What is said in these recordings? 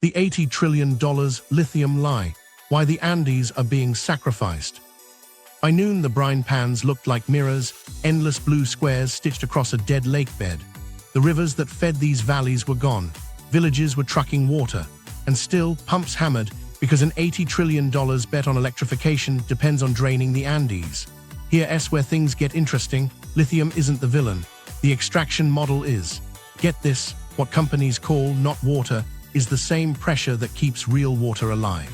The $80 trillion lithium lie, why the Andes are being sacrificed. By noon, the brine pans looked like mirrors, endless blue squares stitched across a dead lake bed. The rivers that fed these valleys were gone, villages were trucking water, and still, pumps hammered because an $80 trillion bet on electrification depends on draining the Andes. Here's where things get interesting. Lithium isn't the villain. The extraction model is. Get this, what companies call not water is the same pressure that keeps real water alive.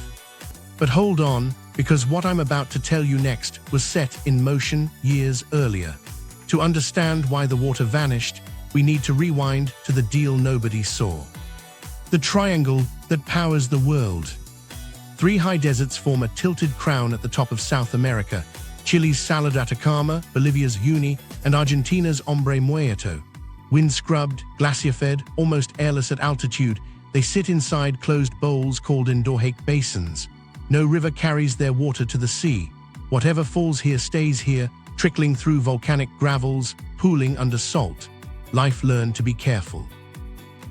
But hold on, because what I'm about to tell you next was set in motion years earlier. To understand why the water vanished, we need to rewind to the deal nobody saw. The triangle that powers the world. Three high deserts form a tilted crown at the top of South America: Chile's Salar de Atacama, Bolivia's Uyuni, and Argentina's Hombre Muerto. Wind-scrubbed, glacier-fed, almost airless at altitude, they sit inside closed bowls called endorheic basins. No river carries their water to the sea. Whatever falls here stays here, trickling through volcanic gravels, pooling under salt. Life learned to be careful.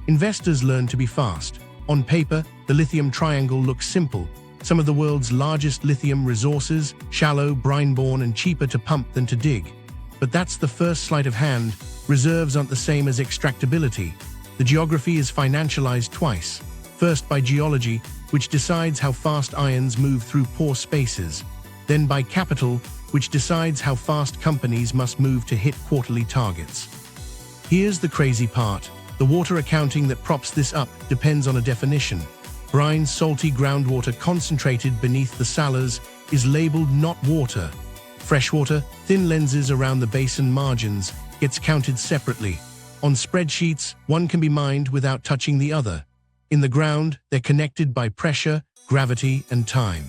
Investors learn to be fast. On paper, the Lithium Triangle looks simple. Some of the world's largest lithium resources, shallow, brine-borne, and cheaper to pump than to dig. But that's the first sleight of hand. Reserves aren't the same as extractability. The geography is financialized twice. First by geology, which decides how fast ions move through pore spaces. Then by capital, which decides how fast companies must move to hit quarterly targets. Here's the crazy part. The water accounting that props this up depends on a definition. Brine, salty groundwater concentrated beneath the salars, is labeled not water. Freshwater, thin lenses around the basin margins, gets counted separately. On spreadsheets, one can be mined without touching the other. In the ground, they're connected by pressure, gravity, and time.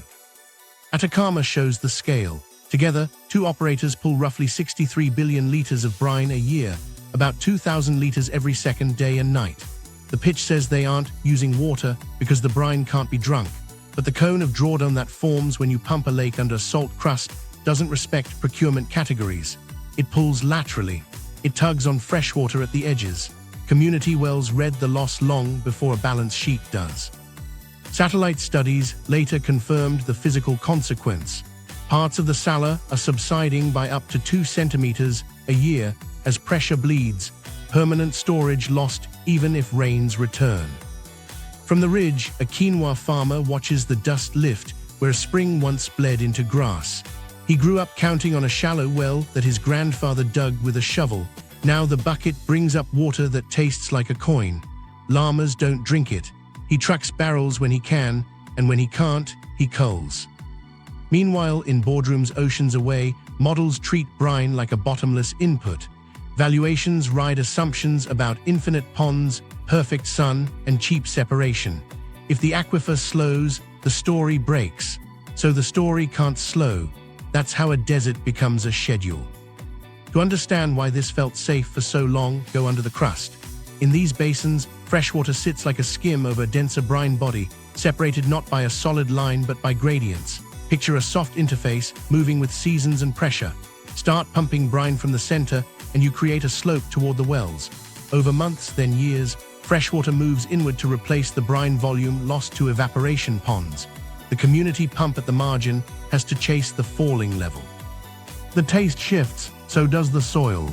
Atacama shows the scale. Together, two operators pull roughly 63 billion liters of brine a year, about 2,000 liters every second, day and night. The pitch says they aren't using water because the brine can't be drunk, but the cone of drawdown that forms when you pump a lake under salt crust doesn't respect procurement categories. It pulls laterally. It tugs on freshwater at the edges. Community wells read the loss long before a balance sheet does. Satellite studies later confirmed the physical consequence. Parts of the Salar are subsiding by up to 2 centimeters a year as pressure bleeds, permanent storage lost even if rains return. From the ridge, a quinoa farmer watches the dust lift where a spring once bled into grass. He grew up counting on a shallow well that his grandfather dug with a shovel. Now the bucket brings up water that tastes like a coin. Llamas don't drink it. He trucks barrels when he can, and when he can't, he culls. Meanwhile, in boardrooms oceans away, models treat brine like a bottomless input. Valuations ride assumptions about infinite ponds, perfect sun, and cheap separation. If the aquifer slows, the story breaks. So the story can't slow. That's how a desert becomes a schedule. To understand why this felt safe for so long, go under the crust. In these basins, freshwater sits like a skim over a denser brine body, separated not by a solid line but by gradients. Picture a soft interface, moving with seasons and pressure. Start pumping brine from the center, and you create a slope toward the wells. Over months, then years, freshwater moves inward to replace the brine volume lost to evaporation ponds. The community pump at the margin has to chase the falling level. The taste shifts, so does the soil.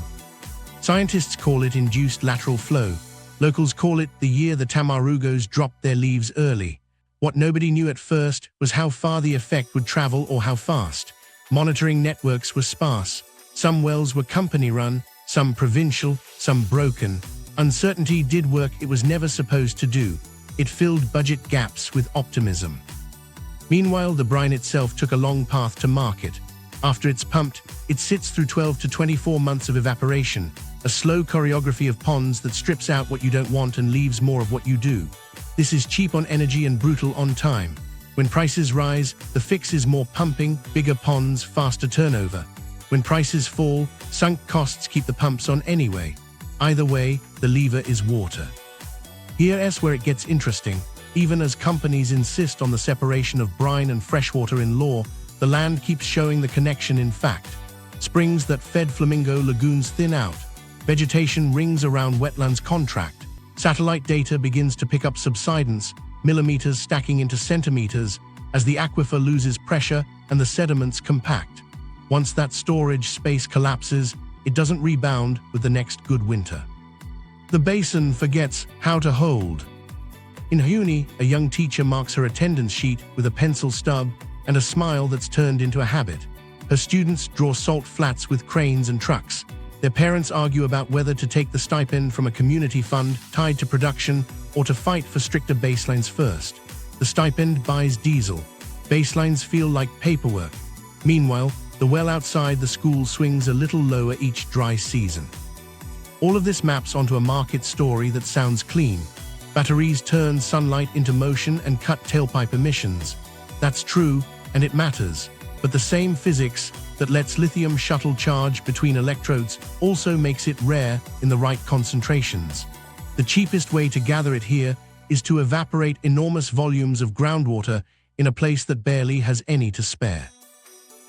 Scientists call it induced lateral flow. Locals call it the year the tamarugos dropped their leaves early. What nobody knew at first was how far the effect would travel or how fast. Monitoring networks were sparse. Some wells were company-run, some provincial, some broken. Uncertainty did work it was never supposed to do. It filled budget gaps with optimism. Meanwhile, the brine itself took a long path to market. After it's pumped, it sits through 12 to 24 months of evaporation, a slow choreography of ponds that strips out what you don't want and leaves more of what you do. This is cheap on energy and brutal on time. When prices rise, the fix is more pumping, bigger ponds, faster turnover. When prices fall, sunk costs keep the pumps on anyway. Either way, the lever is water. Here's where it gets interesting. Even as companies insist on the separation of brine and freshwater in law, the land keeps showing the connection in fact. Springs that fed flamingo lagoons thin out. Vegetation rings around wetlands contract. Satellite data begins to pick up subsidence, millimeters stacking into centimeters as the aquifer loses pressure and the sediments compact. Once that storage space collapses, it doesn't rebound with the next good winter. The basin forgets how to hold. In uni, a young teacher marks her attendance sheet with a pencil stub and a smile that's turned into a habit. Her students draw salt flats with cranes and trucks. Their parents argue about whether to take the stipend from a community fund tied to production or to fight for stricter baselines first. The stipend buys diesel. Baselines feel like paperwork. Meanwhile, the well outside the school swings a little lower each dry season. All of this maps onto a market story that sounds clean. Batteries turn sunlight into motion and cut tailpipe emissions. That's true, and it matters. But the same physics that lets lithium shuttle charge between electrodes also makes it rare in the right concentrations. The cheapest way to gather it here is to evaporate enormous volumes of groundwater in a place that barely has any to spare.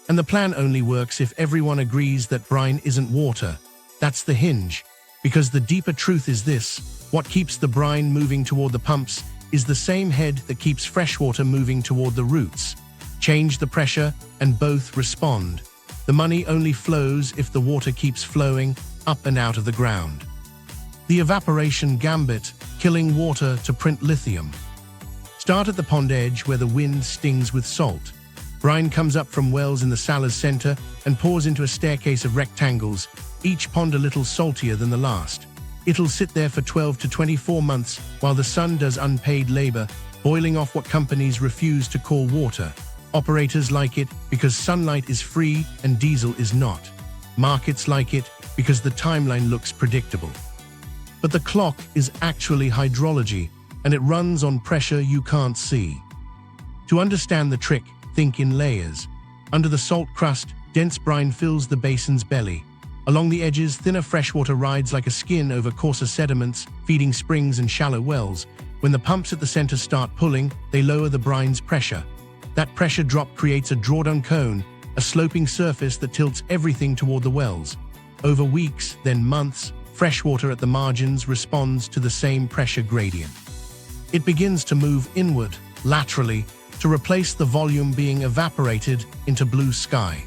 And the plan only works if everyone agrees that brine isn't water. That's the hinge. Because the deeper truth is this: what keeps the brine moving toward the pumps is the same head that keeps freshwater moving toward the roots. Change the pressure and both respond. The money only flows if the water keeps flowing up and out of the ground. The evaporation gambit, killing water to print lithium. Start at the pond edge where the wind stings with salt. Brine comes up from wells in the Sala's center and pours into a staircase of rectangles, each pond a little saltier than the last. It'll sit there for 12 to 24 months while the sun does unpaid labor, boiling off what companies refuse to call water. Operators like it because sunlight is free and diesel is not. Markets like it because the timeline looks predictable. But the clock is actually hydrology, and it runs on pressure you can't see. To understand the trick, think in layers. Under the salt crust, dense brine fills the basin's belly. Along the edges, thinner freshwater rides like a skin over coarser sediments, feeding springs and shallow wells. When the pumps at the center start pulling, they lower the brine's pressure. That pressure drop creates a drawdown cone, a sloping surface that tilts everything toward the wells. Over weeks, then months, freshwater at the margins responds to the same pressure gradient. It begins to move inward, laterally, to replace the volume being evaporated into blue sky.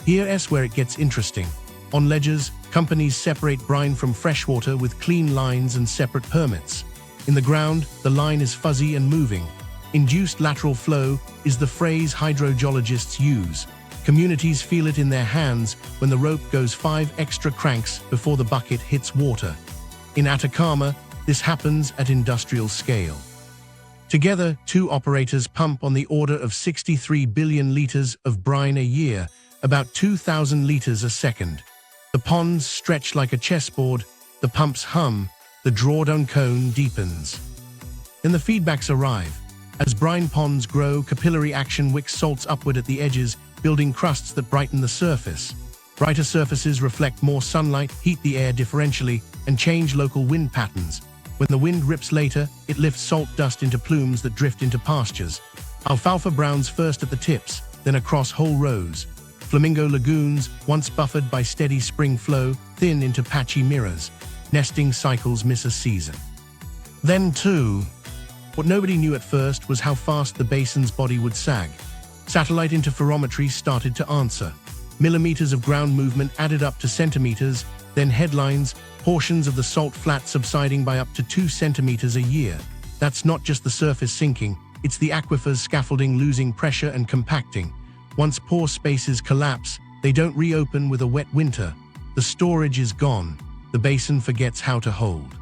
Here's where it gets interesting. On ledges, companies separate brine from freshwater with clean lines and separate permits. In the ground, the line is fuzzy and moving. Induced lateral flow is the phrase hydrogeologists use. Communities feel it in their hands when the rope goes 5 extra cranks before the bucket hits water. In Atacama, this happens at industrial scale. Together, 2 operators pump on the order of 63 billion liters of brine a year, about 2,000 liters a second. The ponds stretch like a chessboard, the pumps hum, the drawdown cone deepens. Then the feedbacks arrive. As brine ponds grow, capillary action wicks salts upward at the edges, building crusts that brighten the surface. Brighter surfaces reflect more sunlight, heat the air differentially, and change local wind patterns. When the wind rips later, it lifts salt dust into plumes that drift into pastures. Alfalfa browns first at the tips, then across whole rows. Flamingo lagoons, once buffered by steady spring flow, thin into patchy mirrors. Nesting cycles miss a season. Then too, what nobody knew at first was how fast the basin's body would sag. Satellite interferometry started to answer. Millimeters of ground movement added up to centimeters, then headlines, portions of the salt flat subsiding by up to 2 centimeters a year. That's not just the surface sinking, it's the aquifer's scaffolding losing pressure and compacting. Once pore spaces collapse, they don't reopen with a wet winter. The storage is gone. The basin forgets how to hold.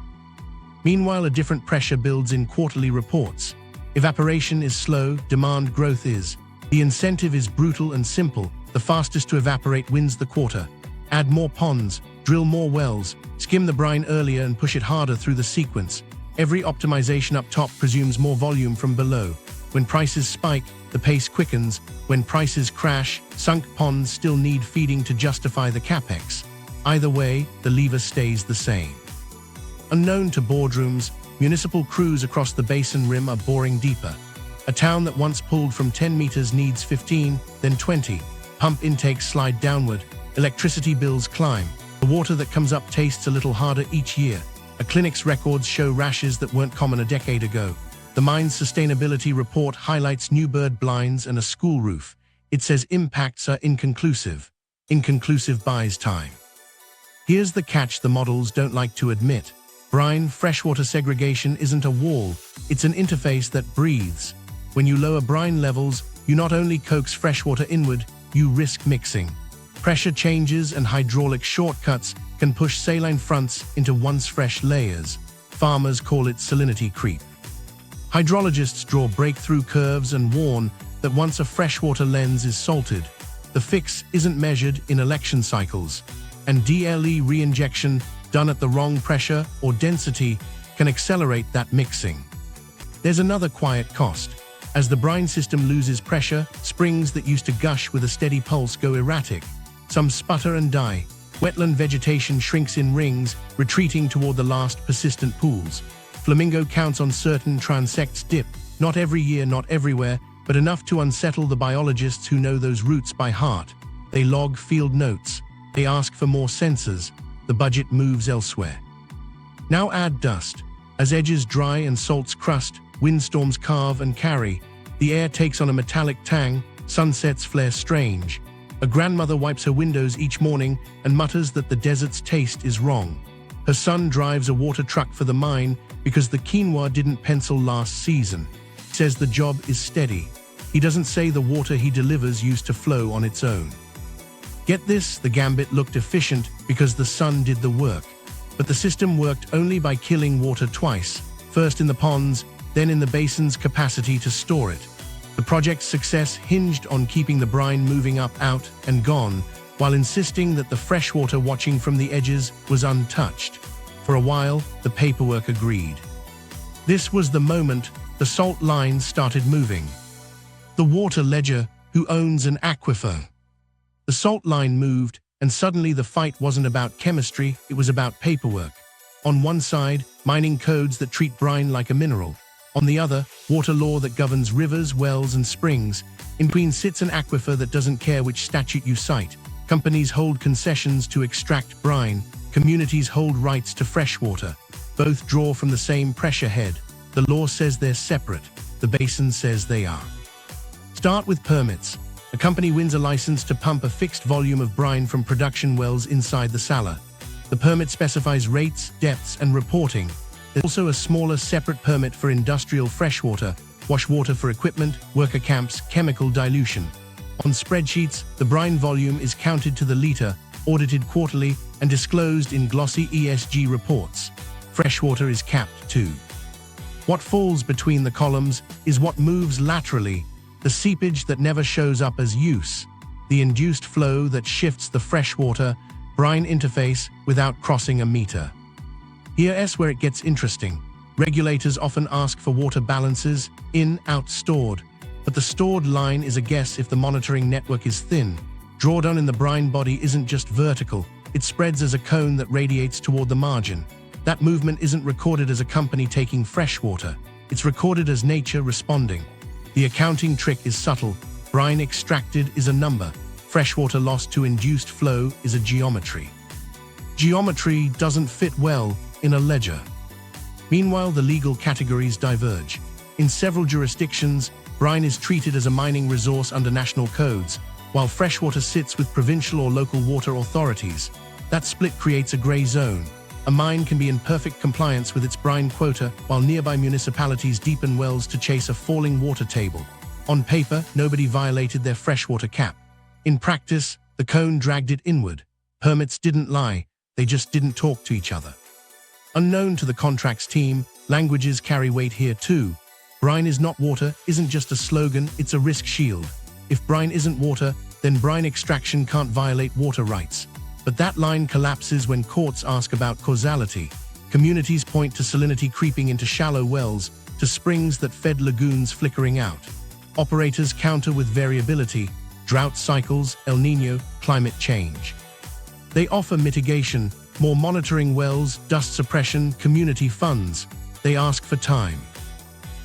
Meanwhile, a different pressure builds in quarterly reports. Evaporation is slow, demand growth is. The incentive is brutal and simple. The fastest to evaporate wins the quarter. Add more ponds, drill more wells, skim the brine earlier and push it harder through the sequence. Every optimization up top presumes more volume from below. When prices spike, the pace quickens. When prices crash, sunk ponds still need feeding to justify the capex. Either way, the lever stays the same. Unknown to boardrooms, municipal crews across the basin rim are boring deeper. A town that once pulled from 10 meters needs 15, then 20. Pump intakes slide downward, electricity bills climb. The water that comes up tastes a little harder each year. A clinic's records show rashes that weren't common a decade ago. The mine's sustainability report highlights new bird blinds and a school roof. It says impacts are inconclusive. Inconclusive buys time. Here's the catch the models don't like to admit. Brine freshwater segregation isn't a wall, it's an interface that breathes. When you lower brine levels, you not only coax freshwater inward, you risk mixing. Pressure changes and hydraulic shortcuts can push saline fronts into once fresh layers. Farmers call it salinity creep. Hydrologists draw breakthrough curves and warn that once a freshwater lens is salted, the fix isn't measured in election cycles, and DLE reinjection done at the wrong pressure or density can accelerate that mixing. There's another quiet cost. As the brine system loses pressure, springs that used to gush with a steady pulse go erratic. Some sputter and die. Wetland vegetation shrinks in rings, retreating toward the last persistent pools. Flamingo counts on certain transects dip, not every year, not everywhere, but enough to unsettle the biologists who know those routes by heart. They log field notes. They ask for more sensors. The budget moves elsewhere. Now add dust. As edges dry and salts crust, windstorms carve and carry. The air takes on a metallic tang, sunsets flare strange. A grandmother wipes her windows each morning and mutters that the desert's taste is wrong. Her son drives a water truck for the mine because the quinoa didn't pencil last season. He says the job is steady. He doesn't say the water he delivers used to flow on its own. Get this, the Gambit looked efficient because the sun did the work. But the system worked only by killing water twice, first in the ponds, then in the basin's capacity to store it. The project's success hinged on keeping the brine moving up, out, and gone, while insisting that the freshwater watching from the edges was untouched. For a while, the paperwork agreed. This was the moment the salt line started moving. The water ledger, who owns an aquifer. The salt line moved, and suddenly the fight wasn't about chemistry, it was about paperwork. On one side, mining codes that treat brine like a mineral. On the other, water law that governs rivers, wells, and springs. In between sits an aquifer that doesn't care which statute you cite. Companies hold concessions to extract brine. Communities hold rights to freshwater. Both draw from the same pressure head. The law says they're separate. The basin says they are. Start with permits. A company wins a license to pump a fixed volume of brine from production wells inside the Sala. The permit specifies rates, depths, and reporting. There's also a smaller separate permit for industrial freshwater, wash water for equipment, worker camps, chemical dilution. On spreadsheets, the brine volume is counted to the liter, audited quarterly, and disclosed in glossy ESG reports. Freshwater is capped too. What falls between the columns is what moves laterally, the seepage that never shows up as use, the induced flow that shifts the freshwater brine interface without crossing a meter. Here's where it gets interesting. Regulators often ask for water balances, in, out, stored. But the stored line is a guess if the monitoring network is thin. Drawdown in the brine body isn't just vertical, it spreads as a cone that radiates toward the margin. That movement isn't recorded as a company taking fresh water, it's recorded as nature responding. The accounting trick is subtle. Brine extracted is a number. Freshwater lost to induced flow is a geometry. Geometry doesn't fit well in a ledger. Meanwhile, the legal categories diverge. In several jurisdictions, brine is treated as a mining resource under national codes, while freshwater sits with provincial or local water authorities. That split creates a gray zone. A mine can be in perfect compliance with its brine quota, while nearby municipalities deepen wells to chase a falling water table. On paper, nobody violated their freshwater cap. In practice, the cone dragged it inward. Permits didn't lie, they just didn't talk to each other. Unknown to the contracts team, languages carry weight here too. Brine is not water isn't just a slogan, it's a risk shield. If brine isn't water, then brine extraction can't violate water rights. But that line collapses when courts ask about causality. Communities point to salinity creeping into shallow wells, to springs that fed lagoons flickering out. Operators counter with variability, drought cycles, El Niño, climate change. They offer mitigation, more monitoring wells, dust suppression, community funds. They ask for time.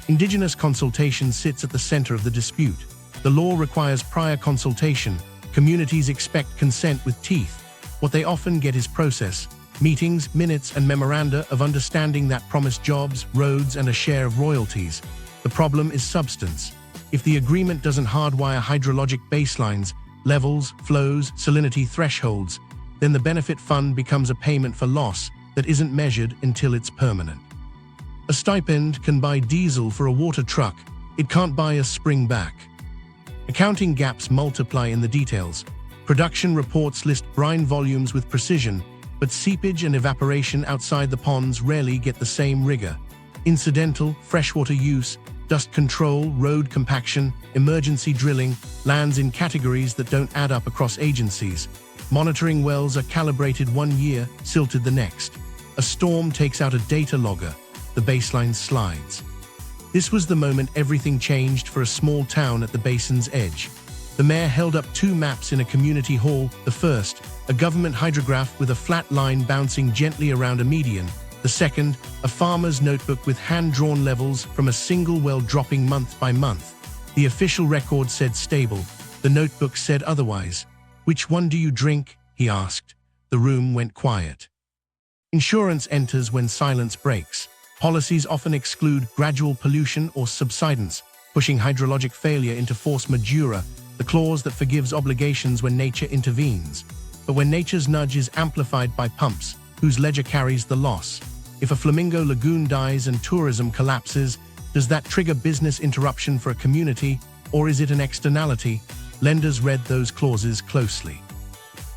Indigenous consultation sits at the center of the dispute. The law requires prior consultation. Communities expect consent with teeth. What they often get is process. Meetings, minutes, and memoranda of understanding that promise jobs, roads, and a share of royalties. The problem is substance. If the agreement doesn't hardwire hydrologic baselines, levels, flows, salinity thresholds, then the benefit fund becomes a payment for loss that isn't measured until it's permanent. A stipend can buy diesel for a water truck, it can't buy a spring back. Accounting gaps multiply in the details. Production reports list brine volumes with precision, but seepage and evaporation outside the ponds rarely get the same rigor. Incidental, freshwater use, dust control, road compaction, emergency drilling lands in categories that don't add up across agencies. Monitoring wells are calibrated one year, silted the next. A storm takes out a data logger, the baseline slides. This was the moment everything changed for a small town at the basin's edge. The mayor held up two maps in a community hall. The first, a government hydrograph with a flat line bouncing gently around a median. The second, a farmer's notebook with hand-drawn levels from a single well dropping month by month. The official record said stable. The notebook said otherwise. "Which one do you drink?" he asked. The room went quiet. Insurance enters when silence breaks. Policies often exclude gradual pollution or subsidence, pushing hydrologic failure into force majeure, the clause that forgives obligations when nature intervenes. But when nature's nudge is amplified by pumps, whose ledger carries the loss? If a flamingo lagoon dies and tourism collapses, does that trigger business interruption for a community, or is it an externality? Lenders read those clauses closely.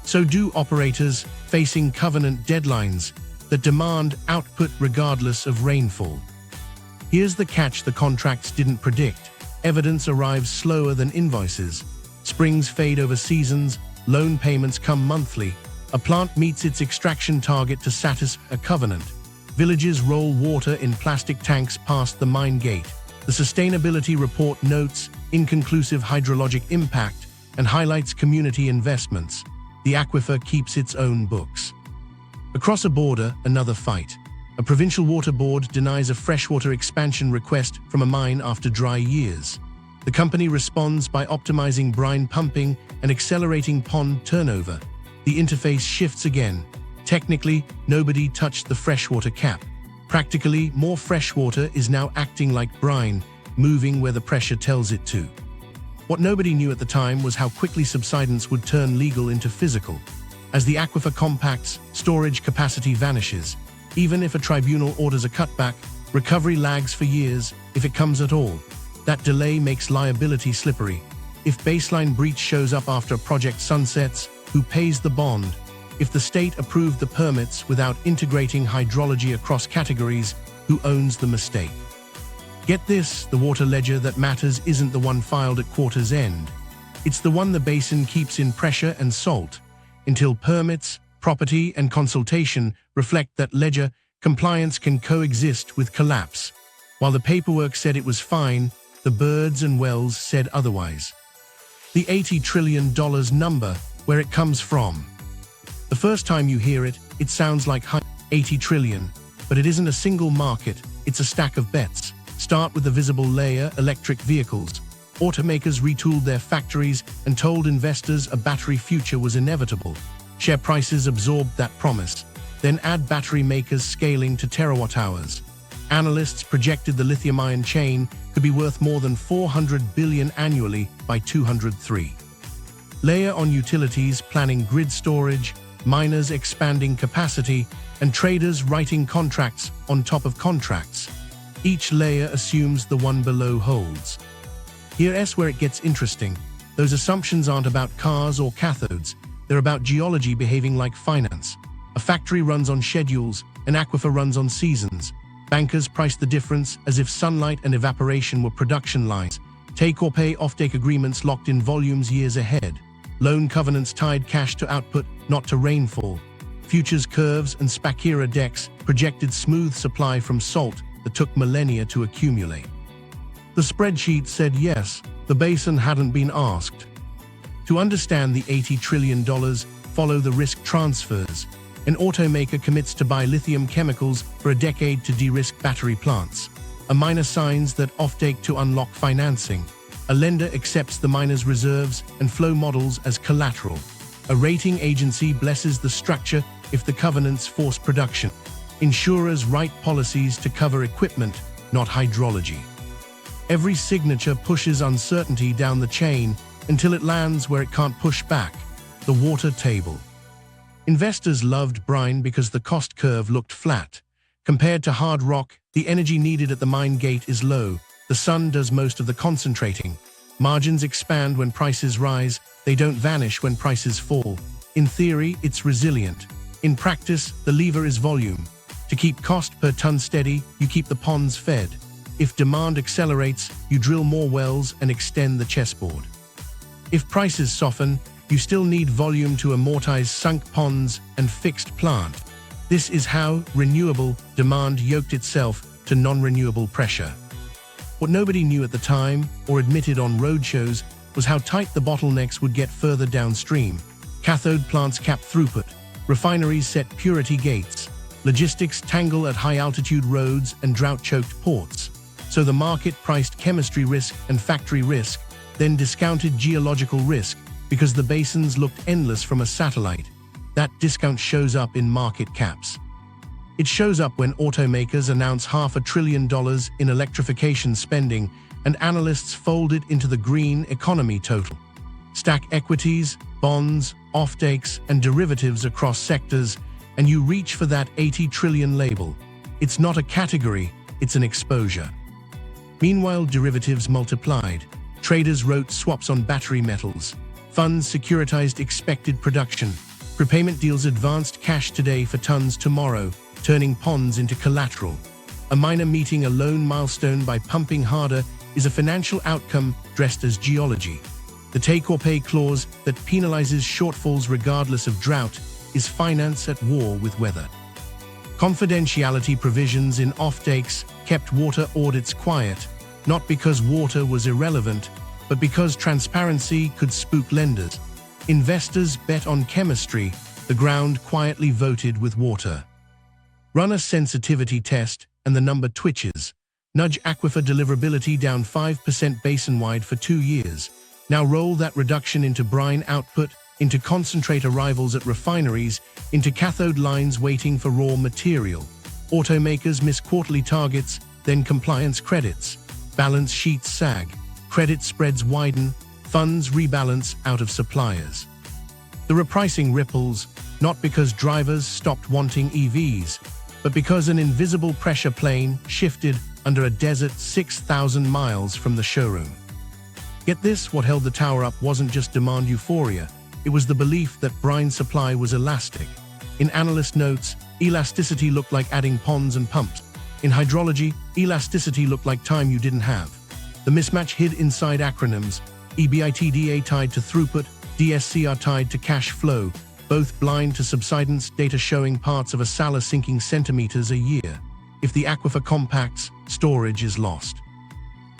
So do operators, facing covenant deadlines that demand output regardless of rainfall. Here's the catch the contracts didn't predict. Evidence arrives slower than invoices. Springs fade over seasons, loan payments come monthly. A plant meets its extraction target to satisfy a covenant. Villages roll water in plastic tanks past the mine gate. The sustainability report notes inconclusive hydrologic impact and highlights community investments. The aquifer keeps its own books. Across a border, another fight. A provincial water board denies a freshwater expansion request from a mine after dry years. The company responds by optimizing brine pumping and accelerating pond turnover. The interface shifts again. Technically, nobody touched the freshwater cap. Practically, more freshwater is now acting like brine, moving where the pressure tells it to. What nobody knew at the time was how quickly subsidence would turn legal into physical. As the aquifer compacts, storage capacity vanishes. Even if a tribunal orders a cutback, recovery lags for years, if it comes at all. That delay makes liability slippery. If baseline breach shows up after a project sunsets, who pays the bond? If the state approved the permits without integrating hydrology across categories, who owns the mistake? Get this, the water ledger that matters isn't the one filed at quarter's end. It's the one the basin keeps in pressure and salt. Until permits, property, and consultation reflect that ledger, compliance can coexist with collapse. While the paperwork said it was fine, the birds and wells said otherwise. The $80 trillion number, where it comes from. The first time you hear it, it sounds like 80 trillion, but it isn't a single market, it's a stack of bets. Start with the visible layer, electric vehicles. Automakers retooled their factories and told investors a battery future was inevitable. Share prices absorbed that promise. Then add battery makers scaling to terawatt hours. Analysts projected the lithium-ion chain could be worth more than $400 billion annually by 2003. Layer on utilities planning grid storage, miners expanding capacity, and traders writing contracts on top of contracts. Each layer assumes the one below holds. Here's where it gets interesting. Those assumptions aren't about cars or cathodes, they're about geology behaving like finance. A factory runs on schedules, an aquifer runs on seasons. Bankers price the difference as if sunlight and evaporation were production lines. Take-or-pay offtake agreements locked in volumes years ahead. Loan covenants tied cash to output, not to rainfall. Futures curves and Spakira decks projected smooth supply from salt that took millennia to accumulate. The spreadsheet said yes, the basin hadn't been asked. To understand the $80 trillion, follow the risk transfers. An automaker commits to buy lithium chemicals for a decade to de-risk battery plants. A miner signs that offtake to unlock financing. A lender accepts the miner's reserves and flow models as collateral. A rating agency blesses the structure if the covenants force production. Insurers write policies to cover equipment, not hydrology. Every signature pushes uncertainty down the chain until it lands where it can't push back, the water table. Investors loved brine because the cost curve looked flat. Compared to hard rock, the energy needed at the mine gate is low. The sun does most of the concentrating. Margins expand when prices rise, they don't vanish when prices fall. In theory, it's resilient. In practice, the lever is volume. To keep cost per ton steady, you keep the ponds fed. If demand accelerates, you drill more wells and extend the chessboard. If prices soften, you still need volume to amortize sunk ponds and fixed plant. This is how renewable demand yoked itself to non-renewable pressure. What nobody knew at the time, or admitted on roadshows, was how tight the bottlenecks would get further downstream. Cathode plants cap throughput, refineries set purity gates, logistics tangle at high-altitude roads and drought-choked ports. So the market priced chemistry risk and factory risk, then discounted geological risk, because the basins looked endless from a satellite. That discount shows up in market caps. It shows up when automakers announce $500 billion in electrification spending and analysts fold it into the green economy total. Stack equities, bonds, offtakes, and derivatives across sectors, and you reach for that 80 trillion label. It's not a category, it's an exposure. Meanwhile, derivatives multiplied. Traders wrote swaps on battery metals. Funds securitized expected production. Prepayment deals advanced cash today for tons tomorrow, turning ponds into collateral. A miner meeting a lone milestone by pumping harder is a financial outcome dressed as geology. The take-or-pay clause that penalizes shortfalls regardless of drought is finance at war with weather. Confidentiality provisions in offtakes kept water audits quiet, not because water was irrelevant, but because transparency could spook lenders. Investors bet on chemistry, the ground quietly voted with water. Run a sensitivity test and the number twitches. Nudge aquifer deliverability down 5% basin-wide for 2 years. Now roll that reduction into brine output, into concentrate arrivals at refineries, into cathode lines waiting for raw material. Automakers miss quarterly targets, then compliance credits. Balance sheets sag. Credit spreads widen. Funds rebalance out of suppliers. The repricing ripples, not because drivers stopped wanting EVs, but because an invisible pressure plane shifted under a desert 6,000 miles from the showroom. Get this, what held the tower up wasn't just demand euphoria, it was the belief that brine supply was elastic. In analyst notes, elasticity looked like adding ponds and pumps. In hydrology, elasticity looked like time you didn't have. The mismatch hid inside acronyms, EBITDA tied to throughput, DSCR tied to cash flow, both blind to subsidence data showing parts of a Salar sinking centimeters a year. If the aquifer compacts, storage is lost.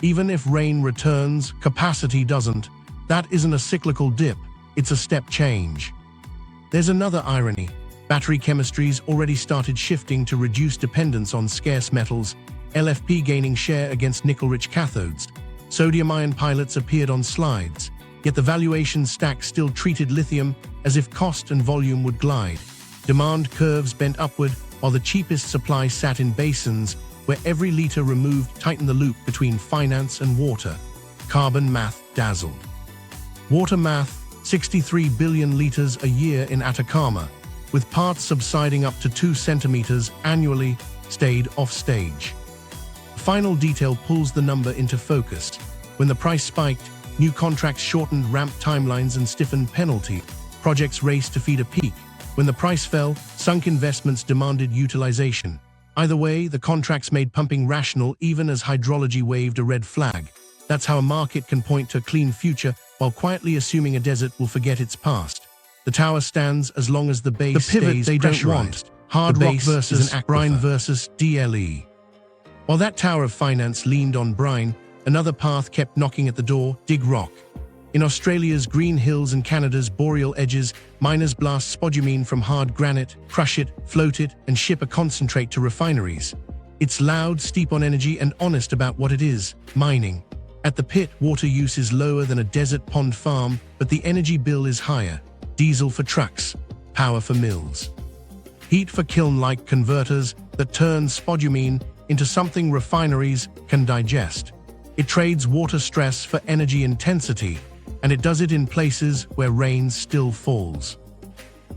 Even if rain returns, capacity doesn't. That isn't a cyclical dip, it's a step change. There's another irony. Battery chemistries already started shifting to reduce dependence on scarce metals, LFP gaining share against nickel-rich cathodes. Sodium-ion pilots appeared on slides, yet the valuation stack still treated lithium as if cost and volume would glide. Demand curves bent upward, while the cheapest supply sat in basins where every liter removed tightened the loop between finance and water. Carbon math dazzled. Water math, 63 billion liters a year in Atacama, with parts subsiding up to 2 centimeters annually, stayed off stage. Final detail pulls the number into focus. When the price spiked, new contracts shortened ramp timelines and stiffened penalty. Projects raced to feed a peak. When the price fell, sunk investments demanded utilization. Either way, the contracts made pumping rational even as hydrology waved a red flag. That's how a market can point to a clean future while quietly assuming a desert will forget its past. The tower stands as long as the base stays they don't want. Hard rock versus brine versus DLE. While that tower of finance leaned on brine, another path kept knocking at the door, dig rock. In Australia's green hills and Canada's boreal edges, miners blast spodumene from hard granite, crush it, float it, and ship a concentrate to refineries. It's loud, steep on energy, and honest about what it is, mining. At the pit, water use is lower than a desert pond farm, but the energy bill is higher. Diesel for trucks, power for mills. Heat for kiln-like converters that turn spodumene into something refineries can digest. It trades water stress for energy intensity, and it does it in places where rain still falls.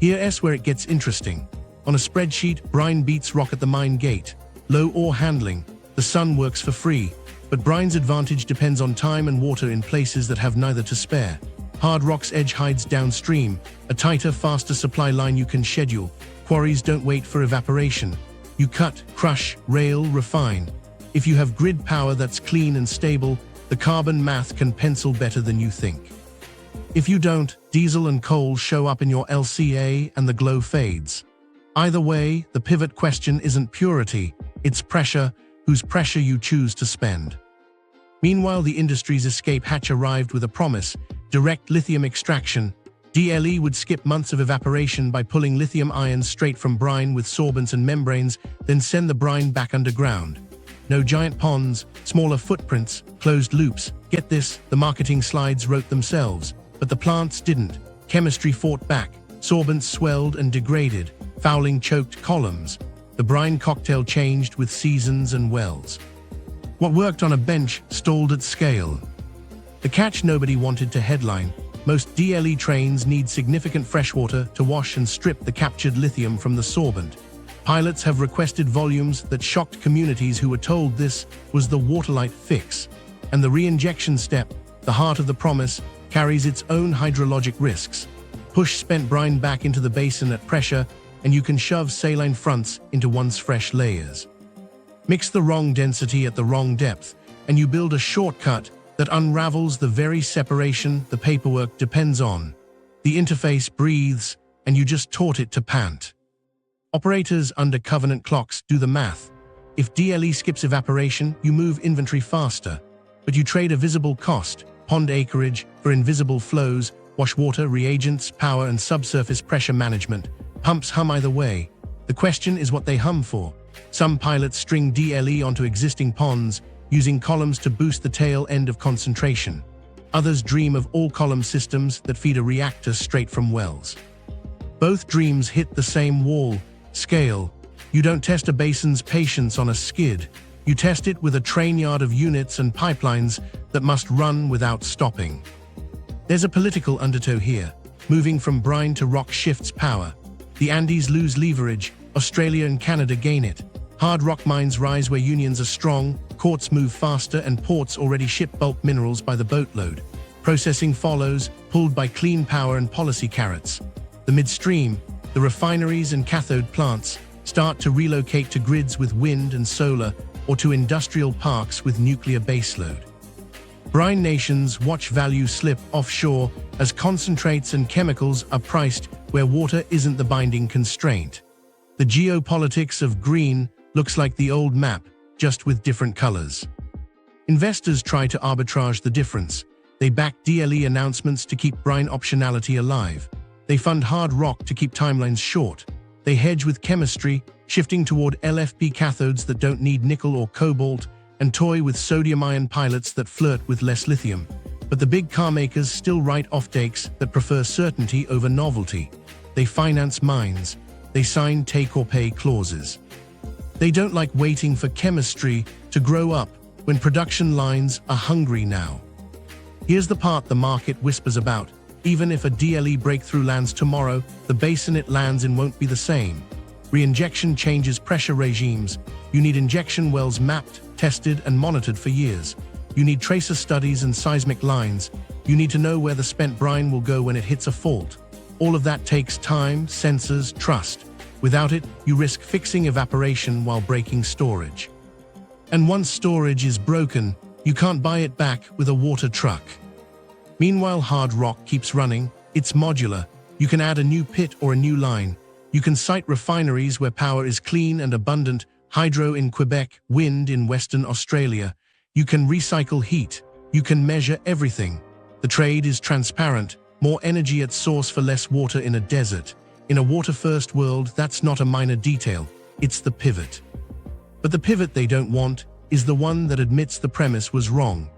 Here's where it gets interesting. On a spreadsheet, brine beats rock at the mine gate. Low ore handling, the sun works for free, but brine's advantage depends on time and water in places that have neither to spare. Hard rock's edge hides downstream, a tighter, faster supply line you can schedule. Quarries don't wait for evaporation. You cut, crush, rail, refine. If you have grid power that's clean and stable, the carbon math can pencil better than you think. If you don't, diesel and coal show up in your LCA and the glow fades. Either way, the pivot question isn't purity, it's pressure, whose pressure you choose to spend. Meanwhile, the industry's escape hatch arrived with a promise: direct lithium extraction. DLE would skip months of evaporation by pulling lithium ions straight from brine with sorbents and membranes, then send the brine back underground. No giant ponds, smaller footprints, closed loops. Get this, the marketing slides wrote themselves, but the plants didn't. Chemistry fought back, sorbents swelled and degraded, fouling choked columns. The brine cocktail changed with seasons and wells. What worked on a bench stalled at scale. The catch nobody wanted to headline: most DLE trains need significant freshwater to wash and strip the captured lithium from the sorbent. Pilots have requested volumes that shocked communities who were told this was the waterlight fix. And the reinjection step, the heart of the promise, carries its own hydrologic risks. Push spent brine back into the basin at pressure, and you can shove saline fronts into once fresh layers. Mix the wrong density at the wrong depth, and you build a shortcut that unravels the very separation the paperwork depends on. The interface breathes, and you just taught it to pant. Operators under covenant clocks do the math. If DLE skips evaporation, you move inventory faster, but you trade a visible cost, pond acreage, for invisible flows, wash water, reagents, power, and subsurface pressure management. Pumps hum either way. The question is what they hum for. Some pilots string DLE onto existing ponds, using columns to boost the tail end of concentration. Others dream of all-column systems that feed a reactor straight from wells. Both dreams hit the same wall: scale. You don't test a basin's patience on a skid. You test it with a train yard of units and pipelines that must run without stopping. There's a political undertow here. Moving from brine to rock shifts power. The Andes lose leverage, Australia and Canada gain it. Hard rock mines rise where unions are strong, courts move faster, and ports already ship bulk minerals by the boatload. Processing follows, pulled by clean power and policy carrots. The midstream, the refineries and cathode plants, start to relocate to grids with wind and solar, or to industrial parks with nuclear baseload. Brine nations watch value slip offshore as concentrates and chemicals are priced where water isn't the binding constraint. The geopolitics of green looks like the old map, just with different colors. Investors try to arbitrage the difference. They back DLE announcements to keep brine optionality alive. They fund hard rock to keep timelines short. They hedge with chemistry, shifting toward LFP cathodes that don't need nickel or cobalt, and toy with sodium-ion pilots that flirt with less lithium. But the big car makers still write offtakes that prefer certainty over novelty. They finance mines. They sign take-or-pay clauses. They don't like waiting for chemistry to grow up when production lines are hungry now. Here's the part the market whispers about. Even if a DLE breakthrough lands tomorrow, the basin it lands in won't be the same. Reinjection changes pressure regimes. You need injection wells mapped, tested, and monitored for years. You need tracer studies and seismic lines. You need to know where the spent brine will go when it hits a fault. All of that takes time, sensors, trust. Without it, you risk fixing evaporation while breaking storage. And once storage is broken, you can't buy it back with a water truck. Meanwhile, hard rock keeps running. It's modular. You can add a new pit or a new line. You can site refineries where power is clean and abundant, hydro in Quebec, wind in Western Australia. You can recycle heat. You can measure everything. The trade is transparent. More energy at source for less water in a desert. In a water-first world, that's not a minor detail. It's the pivot. But the pivot they don't want is the one that admits the premise was wrong.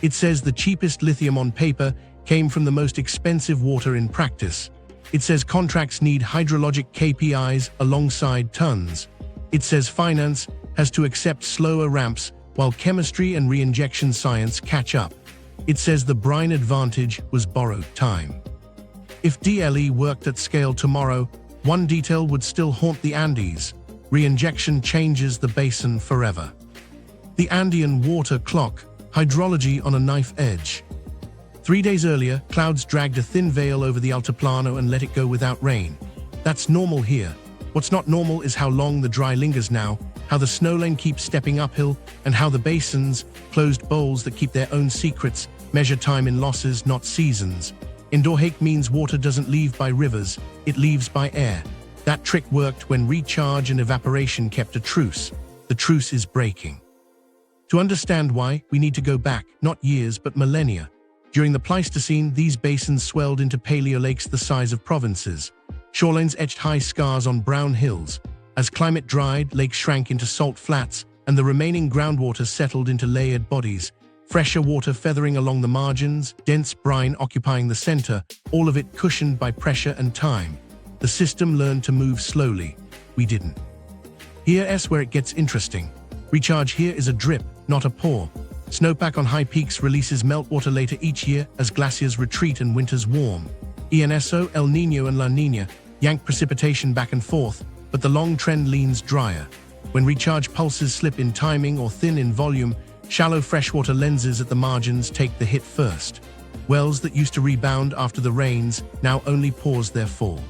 It says the cheapest lithium on paper came from the most expensive water in practice. It says contracts need hydrologic KPIs alongside tons. It says finance has to accept slower ramps while chemistry and reinjection science catch up. It says the brine advantage was borrowed time. If DLE worked at scale tomorrow, one detail would still haunt the Andes. Reinjection changes the basin forever. The Andean water clock, hydrology on a knife edge. 3 days earlier, clouds dragged a thin veil over the Altiplano and let it go without rain. That's normal here. What's not normal is how long the dry lingers now, how the snow lane keeps stepping uphill, and how the basins, closed bowls that keep their own secrets, measure time in losses, not seasons. Endorhake means water doesn't leave by rivers, it leaves by air. That trick worked when recharge and evaporation kept a truce. The truce is breaking. To understand why, we need to go back, not years but millennia. During the Pleistocene, these basins swelled into paleolakes the size of provinces. Shorelines etched high scars on brown hills. As climate dried, lakes shrank into salt flats, and the remaining groundwater settled into layered bodies. Fresher water feathering along the margins, dense brine occupying the center, all of it cushioned by pressure and time. The system learned to move slowly. We didn't. Here's where it gets interesting. Recharge here is a drip, not a pour. Snowpack on high peaks releases meltwater later each year as glaciers retreat and winters warm. ENSO, El Niño and La Niña yank precipitation back and forth, but the long trend leans drier. When recharge pulses slip in timing or thin in volume, shallow freshwater lenses at the margins take the hit first. Wells that used to rebound after the rains now only pause their fall.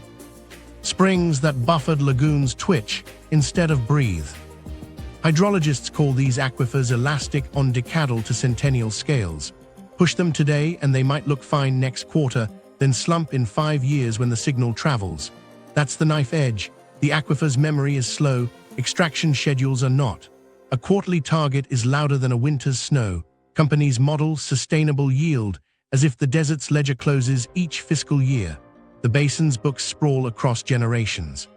Springs that buffered lagoons twitch instead of breathe. Hydrologists call these aquifers elastic on decadal to centennial scales. Push them today and they might look fine next quarter, then slump in 5 years when the signal travels. That's the knife edge. The aquifer's memory is slow, extraction schedules are not. A quarterly target is louder than a winter's snow. Companies model sustainable yield as if the desert's ledger closes each fiscal year. The basin's books sprawl across generations.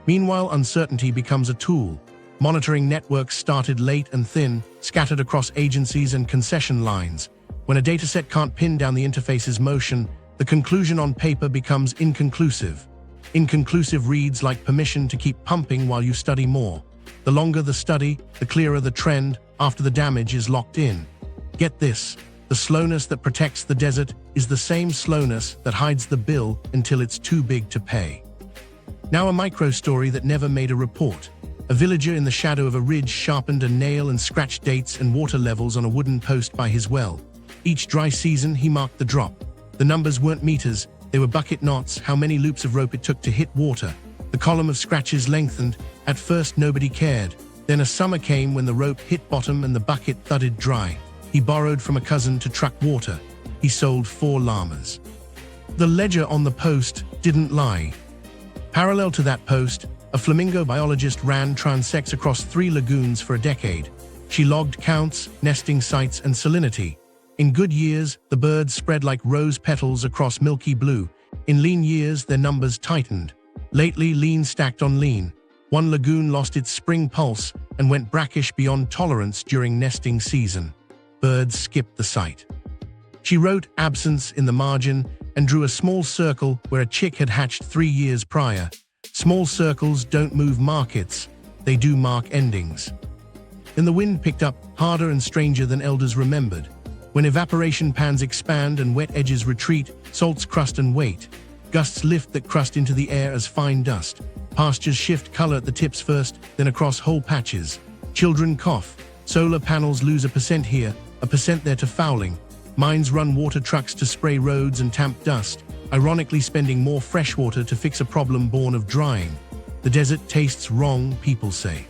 Meanwhile, uncertainty becomes a tool. Monitoring networks started late and thin, scattered across agencies and concession lines. When a dataset can't pin down the interface's motion, the conclusion on paper becomes inconclusive. Inconclusive reads like permission to keep pumping while you study more. The longer the study, the clearer the trend after the damage is locked in. Get this, the slowness that protects the desert is the same slowness that hides the bill until it's too big to pay. Now a micro story that never made a report. A villager in the shadow of a ridge sharpened a nail and scratched dates and water levels on a wooden post by his well. Each dry season, he marked the drop. The numbers weren't meters, they were bucket knots, how many loops of rope it took to hit water. The column of scratches lengthened. At first, nobody cared. Then a summer came when the rope hit bottom and the bucket thudded dry. He borrowed from a cousin to truck water. He sold 4 llamas. The ledger on the post didn't lie. Parallel to that post, a flamingo biologist ran transects across 3 lagoons for a decade. She logged counts, nesting sites, and salinity. In good years, the birds spread like rose petals across milky blue. In lean years, their numbers tightened. Lately, lean stacked on lean. One lagoon lost its spring pulse and went brackish beyond tolerance during nesting season. Birds skipped the site. She wrote absence in the margin and drew a small circle where a chick had hatched 3 years prior. Small circles don't move markets, they do mark endings. Then the wind picked up, harder and stranger than elders remembered. When evaporation pans expand and wet edges retreat, salts crust and weight. Gusts lift that crust into the air as fine dust. Pastures shift color at the tips first, then across whole patches. Children cough. Solar panels lose a percent here, a percent there to fouling. Mines run water trucks to spray roads and tamp dust, ironically spending more fresh water to fix a problem born of drying. The desert tastes wrong, people say.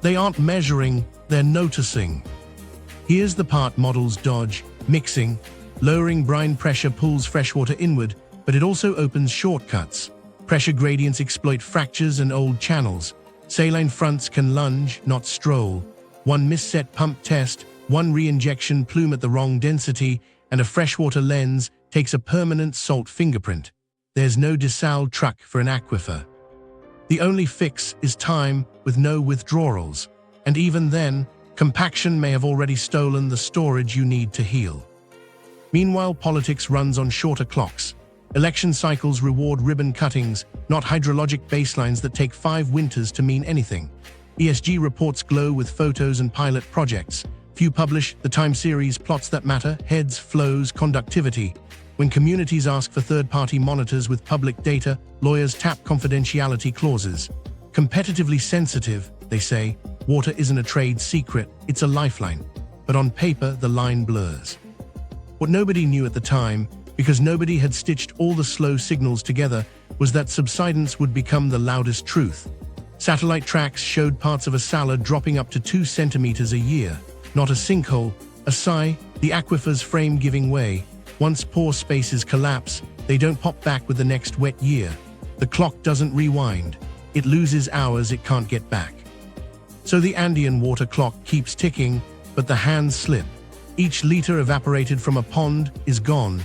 They aren't measuring, they're noticing. Here's the part models dodge: mixing. Lowering brine pressure pulls freshwater inward, but it also opens shortcuts. Pressure gradients exploit fractures and old channels. Saline fronts can lunge, not stroll. One misset pump test, one reinjection plume at the wrong density, and a freshwater lens takes a permanent salt fingerprint. There's no desal truck for an aquifer. The only fix is time with no withdrawals. And even then, compaction may have already stolen the storage you need to heal. Meanwhile, politics runs on shorter clocks. Election cycles reward ribbon cuttings, not hydrologic baselines that take 5 winters to mean anything. ESG reports glow with photos and pilot projects. Few publish the time series plots that matter, heads, flows, conductivity. When communities ask for third-party monitors with public data, lawyers tap confidentiality clauses. Competitively sensitive, they say, water isn't a trade secret, it's a lifeline. But on paper, the line blurs. What nobody knew at the time, because nobody had stitched all the slow signals together, was that subsidence would become the loudest truth. Satellite tracks showed parts of a salar dropping up to 2 centimeters a year. Not a sinkhole, a sigh, the aquifer's frame giving way. Once pore spaces collapse, they don't pop back with the next wet year. The clock doesn't rewind. It loses hours it can't get back. So the Andean water clock keeps ticking, but the hands slip. Each liter evaporated from a pond is gone.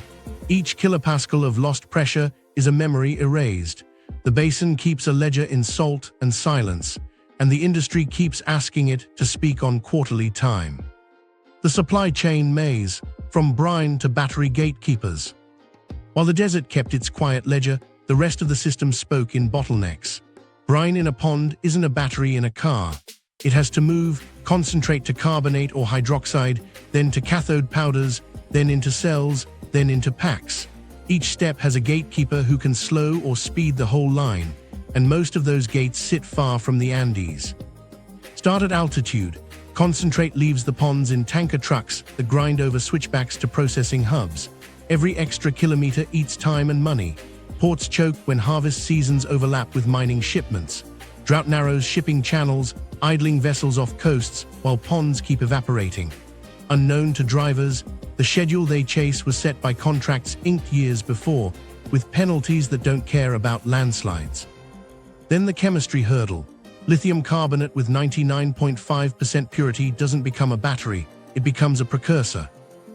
Each kilopascal of lost pressure is a memory erased. The basin keeps a ledger in salt and silence, and the industry keeps asking it to speak on quarterly time. The supply chain maze, from brine to battery gatekeepers. While the desert kept its quiet ledger, the rest of the system spoke in bottlenecks. Brine in a pond isn't a battery in a car. It has to move, concentrate to carbonate or hydroxide, then to cathode powders, then into cells, then into packs. Each step has a gatekeeper who can slow or speed the whole line, and most of those gates sit far from the Andes. Start at altitude. Concentrate leaves the ponds in tanker trucks that grind over switchbacks to processing hubs. Every extra kilometer eats time and money. Ports choke when harvest seasons overlap with mining shipments. Drought narrows shipping channels, idling vessels off coasts while ponds keep evaporating. Unknown to drivers, the schedule they chase was set by contracts inked years before, with penalties that don't care about landslides. Then the chemistry hurdle. Lithium carbonate with 99.5% purity doesn't become a battery, it becomes a precursor.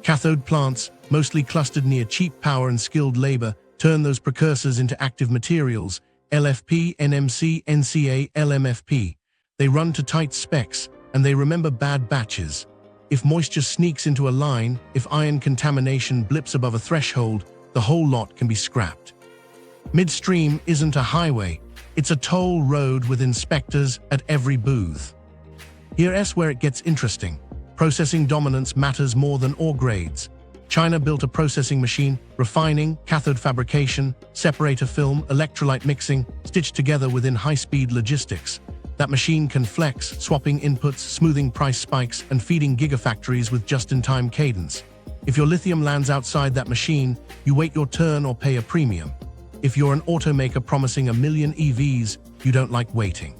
Cathode plants, mostly clustered near cheap power and skilled labor, turn those precursors into active materials, LFP, NMC, NCA, LMFP. They run to tight specs, and they remember bad batches. If moisture sneaks into a line, if iron contamination blips above a threshold, the whole lot can be scrapped. Midstream isn't a highway. It's a toll road with inspectors at every booth. Here's where it gets interesting. Processing dominance matters more than ore grades. China built a processing machine, refining, cathode fabrication, separator film, electrolyte mixing, stitched together within high-speed logistics. That machine can flex, swapping inputs, smoothing price spikes, and feeding gigafactories with just-in-time cadence. If your lithium lands outside that machine, you wait your turn or pay a premium. If you're an automaker promising 1 million EVs, you don't like waiting.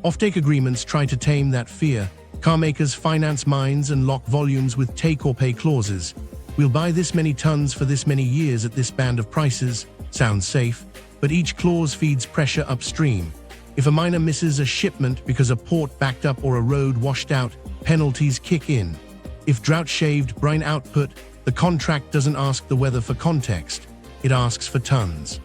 Offtake agreements try to tame that fear. Carmakers finance mines and lock volumes with take-or-pay clauses. We'll buy this many tons for this many years at this band of prices. Sounds safe, but each clause feeds pressure upstream. If a miner misses a shipment because a port backed up or a road washed out, penalties kick in. If drought-shaved brine output, the contract doesn't ask the weather for context. It asks for tons.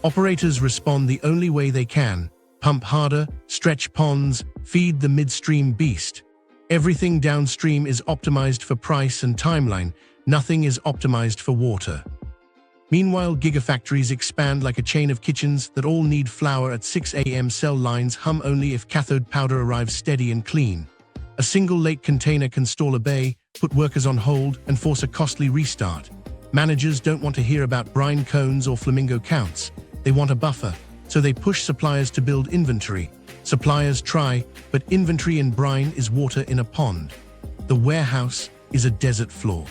Operators respond the only way they can: pump harder, stretch ponds, feed the midstream beast. Everything downstream is optimized for price and timeline. Nothing is optimized for water. Meanwhile, gigafactories expand like a chain of kitchens that all need flour at 6 a.m. Cell lines hum only if cathode powder arrives steady and clean. A single late container can stall a bay, put workers on hold, and force a costly restart. Managers don't want to hear about brine cones or flamingo counts. They want a buffer, so they push suppliers to build inventory. Suppliers try, but inventory in brine is water in a pond. The warehouse is a desert floor.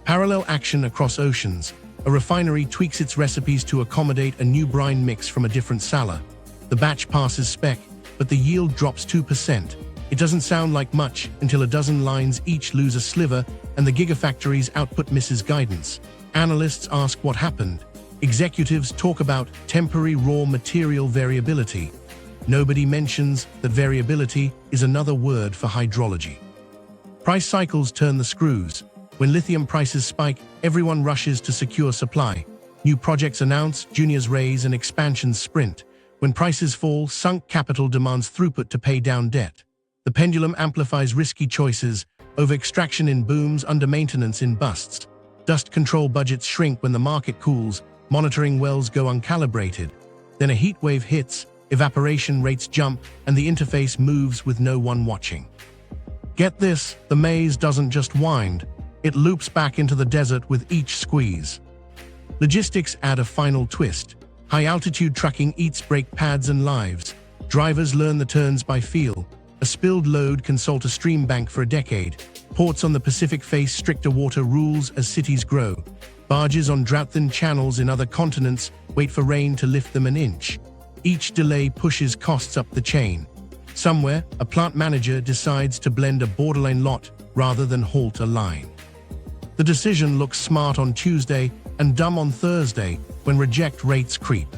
Parallel action across oceans. A refinery tweaks its recipes to accommodate a new brine mix from a different salar. The batch passes spec, but the yield drops 2%. It doesn't sound like much until a dozen lines each lose a sliver and the gigafactory's output misses guidance. Analysts ask what happened. Executives talk about temporary raw material variability. Nobody mentions that variability is another word for hydrology. Price cycles turn the screws. When lithium prices spike, everyone rushes to secure supply. New projects announce, juniors raise, and expansions sprint. When prices fall, sunk capital demands throughput to pay down debt. The pendulum amplifies risky choices, over-extraction in booms, under-maintenance in busts. Dust control budgets shrink when the market cools, monitoring wells go uncalibrated. Then a heat wave hits, evaporation rates jump, and the interface moves with no one watching. Get this, the maze doesn't just wind, it loops back into the desert with each squeeze. Logistics add a final twist. High-altitude trucking eats brake pads and lives. Drivers learn the turns by feel. A spilled load can salt a stream bank for a decade. Ports on the Pacific face stricter water rules as cities grow. Barges on drought-thin channels in other continents wait for rain to lift them an inch. Each delay pushes costs up the chain. Somewhere, a plant manager decides to blend a borderline lot rather than halt a line. The decision looks smart on Tuesday and dumb on Thursday when reject rates creep.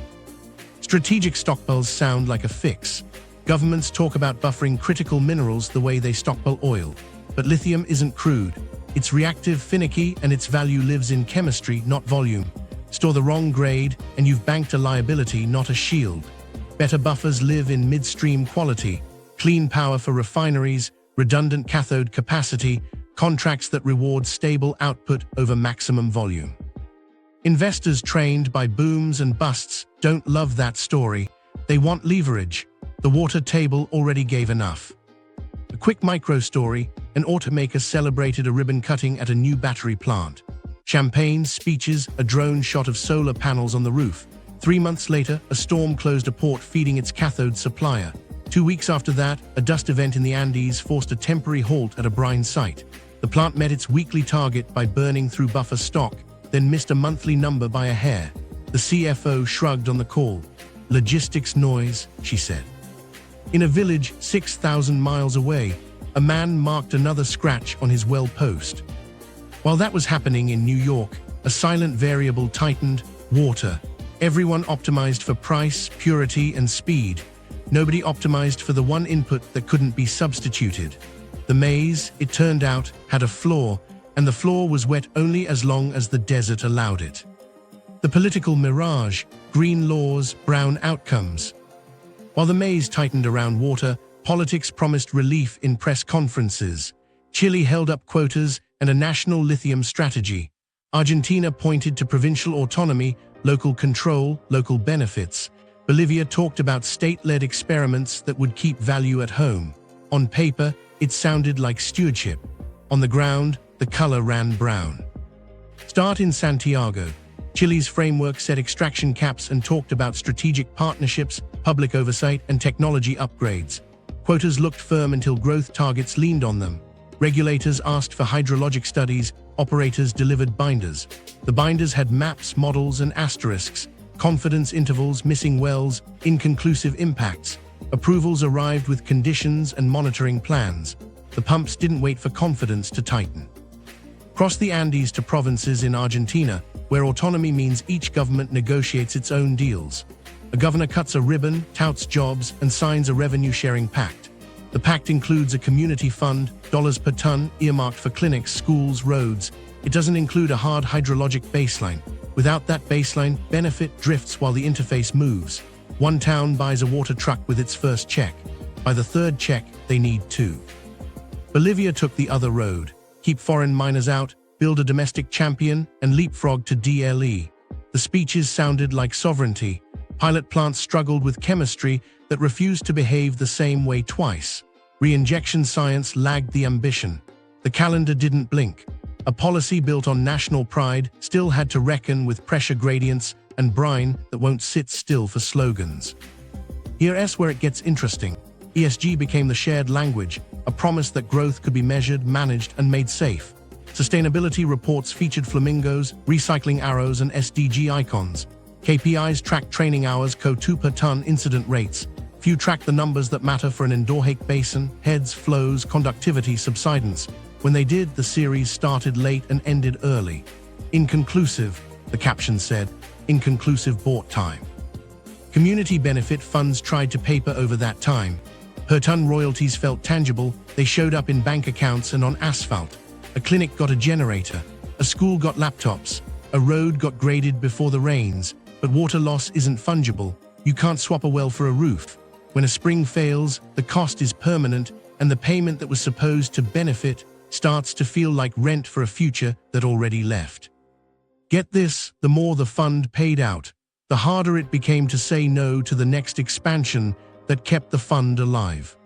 Strategic stockpiles sound like a fix. Governments talk about buffering critical minerals the way they stockpile oil. But lithium isn't crude. It's reactive, finicky, and its value lives in chemistry, not volume. Store the wrong grade, and you've banked a liability, not a shield. Better buffers live in midstream quality, clean power for refineries, redundant cathode capacity, contracts that reward stable output over maximum volume. Investors trained by booms and busts don't love that story. They want leverage. The water table already gave enough. A quick micro story, an automaker celebrated a ribbon cutting at a new battery plant. Champagne, speeches, a drone shot of solar panels on the roof. 3 months later, a storm closed a port feeding its cathode supplier. 2 weeks after that, a dust event in the Andes forced a temporary halt at a brine site. The plant met its weekly target by burning through buffer stock, then missed a monthly number by a hair. The CFO shrugged on the call. Logistics noise, she said. In a village 6,000 miles away, a man marked another scratch on his well post. While that was happening in New York, a silent variable tightened: water. Everyone optimized for price, purity, and speed. Nobody optimized for the one input that couldn't be substituted. The maze, it turned out, had a flaw, and the floor was wet only as long as the desert allowed it. The political mirage: green laws, brown outcomes. While the maze tightened around water, politics promised relief in press conferences. Chile held up quotas and a national lithium strategy. Argentina pointed to provincial autonomy, local control, local benefits. Bolivia talked about state-led experiments that would keep value at home. On paper, it sounded like stewardship. On the ground, the color ran brown. Start in Santiago. Chile's framework set extraction caps and talked about strategic partnerships, public oversight, and technology upgrades. Quotas looked firm until growth targets leaned on them. Regulators asked for hydrologic studies, operators delivered binders. The binders had maps, models, and asterisks, confidence intervals, missing wells, inconclusive impacts. Approvals arrived with conditions and monitoring plans. The pumps didn't wait for confidence to tighten. Cross the Andes to provinces in Argentina, where autonomy means each government negotiates its own deals. A governor cuts a ribbon, touts jobs, and signs a revenue-sharing pact. The pact includes a community fund, dollars per ton, earmarked for clinics, schools, roads. It doesn't include a hard hydrologic baseline. Without that baseline, benefit drifts while the interface moves. One town buys a water truck with its first check. By the third check, they need two. Bolivia took the other road. Keep foreign miners out, build a domestic champion, and leapfrog to DLE. The speeches sounded like sovereignty. Pilot plants struggled with chemistry that refused to behave the same way twice. Reinjection science lagged the ambition. The calendar didn't blink. A policy built on national pride still had to reckon with pressure gradients and brine that won't sit still for slogans. Here's where it gets interesting. ESG became the shared language, a promise that growth could be measured, managed, and made safe. Sustainability reports featured flamingos, recycling arrows, and SDG icons. KPIs tracked training hours, CO2 per ton, incident rates. Few tracked the numbers that matter for an endorheic basin: heads, flows, conductivity, subsidence. When they did, the series started late and ended early. Inconclusive, the caption said. Inconclusive bought time. Community benefit funds tried to paper over that time. Per ton royalties felt tangible. They showed up in bank accounts and on asphalt. A clinic got a generator. A school got laptops. A road got graded before the rains. But water loss isn't fungible. You can't swap a well for a roof. When a spring fails, the cost is permanent, and the payment that was supposed to benefit starts to feel like rent for a future that already left. Get this, the more the fund paid out, the harder it became to say no to the next expansion that kept the fund alive.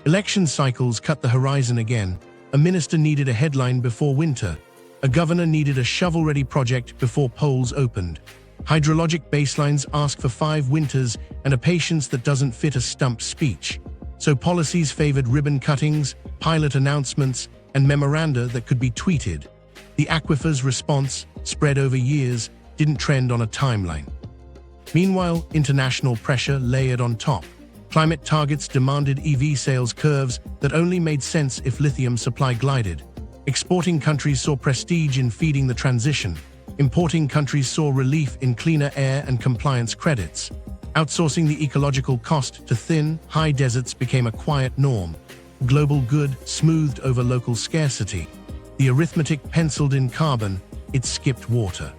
Election cycles cut the horizon again. A minister needed a headline before winter. A governor needed a shovel-ready project before polls opened. Hydrologic baselines ask for 5 winters and a patience that doesn't fit a stump speech. So policies favored ribbon cuttings, pilot announcements, and memoranda that could be tweeted. The Aquifer's response, spread over years, didn't trend on a timeline. Meanwhile, international pressure layered on top. Climate targets demanded EV sales curves that only made sense if lithium supply glided. Exporting countries saw prestige in feeding the transition. Importing countries saw relief in cleaner air and compliance credits. Outsourcing the ecological cost to thin, high deserts became a quiet norm. Global good smoothed over local scarcity. The arithmetic penciled in carbon, it skipped water.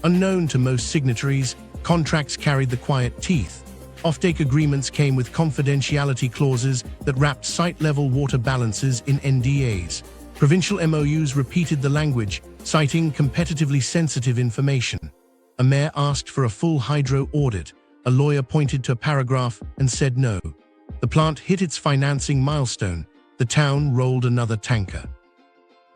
Unknown to most signatories, contracts carried the quiet teeth. Offtake agreements came with confidentiality clauses that wrapped site-level water balances in NDAs. Provincial MOUs repeated the language, citing competitively sensitive information. A mayor asked for a full hydro audit. A lawyer pointed to a paragraph and said no. The plant hit its financing milestone. The town rolled another tanker.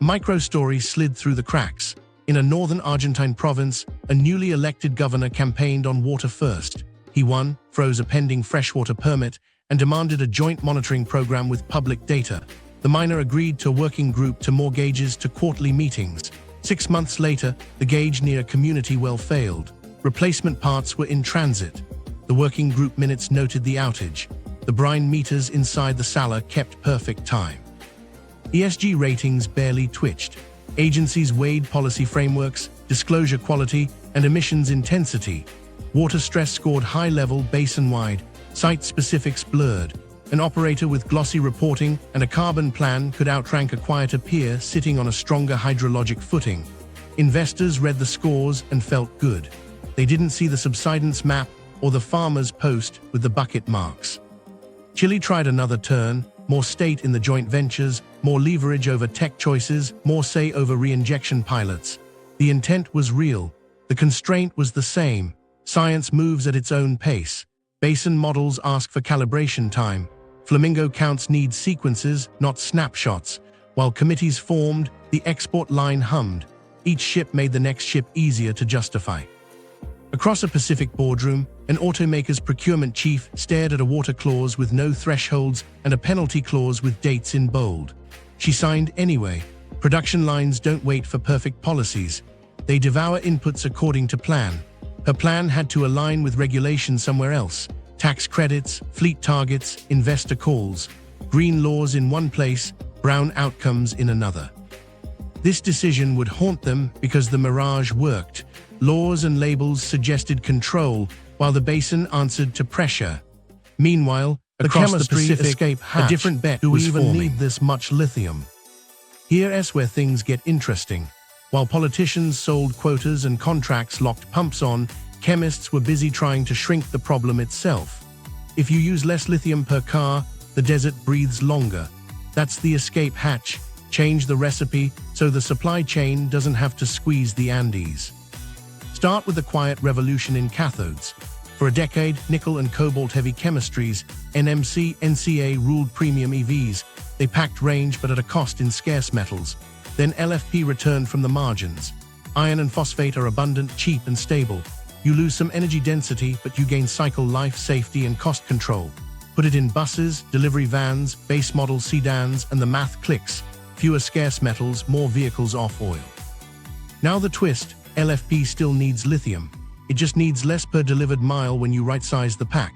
A micro-story slid through the cracks. In a northern Argentine province, a newly elected governor campaigned on water first. He won, froze a pending freshwater permit, and demanded a joint monitoring program with public data. The miner agreed to a working group to more gauges to quarterly meetings. 6 months later, the gauge near a community well failed. Replacement parts were in transit. The working group minutes noted the outage. The brine meters inside the sala kept perfect time. ESG ratings barely twitched. Agencies weighed policy frameworks, disclosure quality, and emissions intensity. Water stress scored high-level basin-wide, site specifics blurred. An operator with glossy reporting and a carbon plan could outrank a quieter peer sitting on a stronger hydrologic footing. Investors read the scores and felt good. They didn't see the subsidence map or the farmer's post with the bucket marks. Chile tried another turn, more state in the joint ventures, more leverage over tech choices, more say over reinjection pilots. The intent was real. The constraint was the same. Science moves at its own pace. Basin models ask for calibration time. Flamingo counts need sequences, not snapshots. While committees formed, the export line hummed. Each ship made the next ship easier to justify. Across a Pacific boardroom, an automaker's procurement chief stared at a water clause with no thresholds and a penalty clause with dates in bold. She signed anyway. Production lines don't wait for perfect policies. They devour inputs according to plan. Her plan had to align with regulation somewhere else. Tax credits, fleet targets, investor calls. Green laws in one place, brown outcomes in another. This decision would haunt them because the Mirage worked. Laws and labels suggested control, while the basin answered to pressure. Meanwhile, across the Pacific, escape hatch, a different bet do we even need this much lithium? Here's where things get interesting. While politicians sold quotas and contracts locked pumps on, chemists were busy trying to shrink the problem itself. If you use less lithium per car, the desert breathes longer. That's the escape hatch. Change the recipe so the supply chain doesn't have to squeeze the Andes. Start with the quiet revolution in cathodes. For a decade, nickel and cobalt-heavy chemistries, NMC, NCA ruled premium EVs. They packed range but at a cost in scarce metals. Then LFP returned from the margins. Iron and phosphate are abundant, cheap and stable. You lose some energy density, but you gain cycle life, safety and cost control. Put it in buses, delivery vans, base model sedans, and the math clicks. Fewer scarce metals, more vehicles off oil. Now the twist, LFP still needs lithium. It just needs less per delivered mile when you right-size the pack.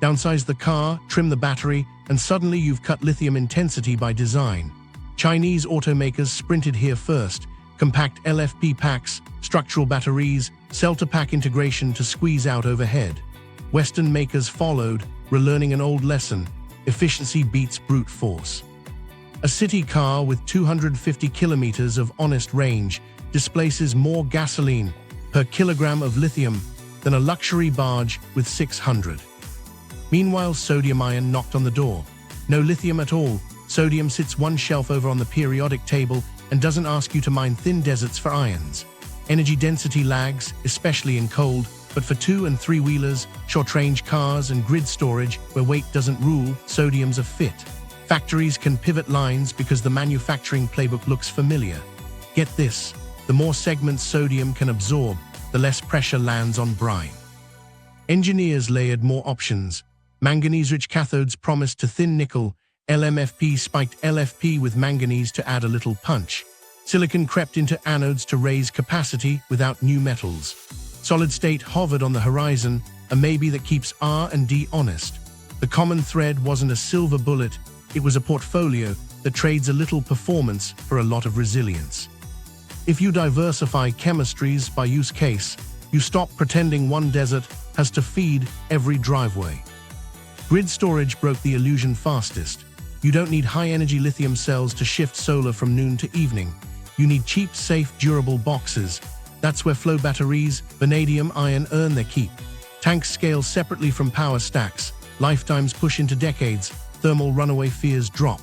Downsize the car, trim the battery, and suddenly you've cut lithium intensity by design. Chinese automakers sprinted here first. Compact LFP packs, structural batteries, cell-to-pack integration to squeeze out overhead. Western makers followed, relearning an old lesson: efficiency beats brute force. A city car with 250 kilometers of honest range displaces more gasoline per kilogram of lithium than a luxury barge with 600. Meanwhile, sodium ion knocked on the door. No lithium at all. Sodium sits one shelf over on the periodic table and doesn't ask you to mine thin deserts for ions. Energy density lags, especially in cold, but for 2- and 3-wheelers, short-range cars and grid storage where weight doesn't rule, sodium's a fit. Factories can pivot lines because the manufacturing playbook looks familiar. Get this, the more segments sodium can absorb, the less pressure lands on brine. Engineers layered more options. Manganese-rich cathodes promised to thin nickel, LMFP spiked LFP with manganese to add a little punch. Silicon crept into anodes to raise capacity without new metals. Solid-state hovered on the horizon, a maybe that keeps R&D honest. The common thread wasn't a silver bullet, it was a portfolio that trades a little performance for a lot of resilience. If you diversify chemistries by use case, you stop pretending one desert has to feed every driveway. Grid storage broke the illusion fastest. You don't need high-energy lithium cells to shift solar from noon to evening. You need cheap, safe, durable boxes. That's where flow batteries, vanadium ion earn their keep. Tanks scale separately from power stacks. Lifetimes push into decades. Thermal runaway fears drop.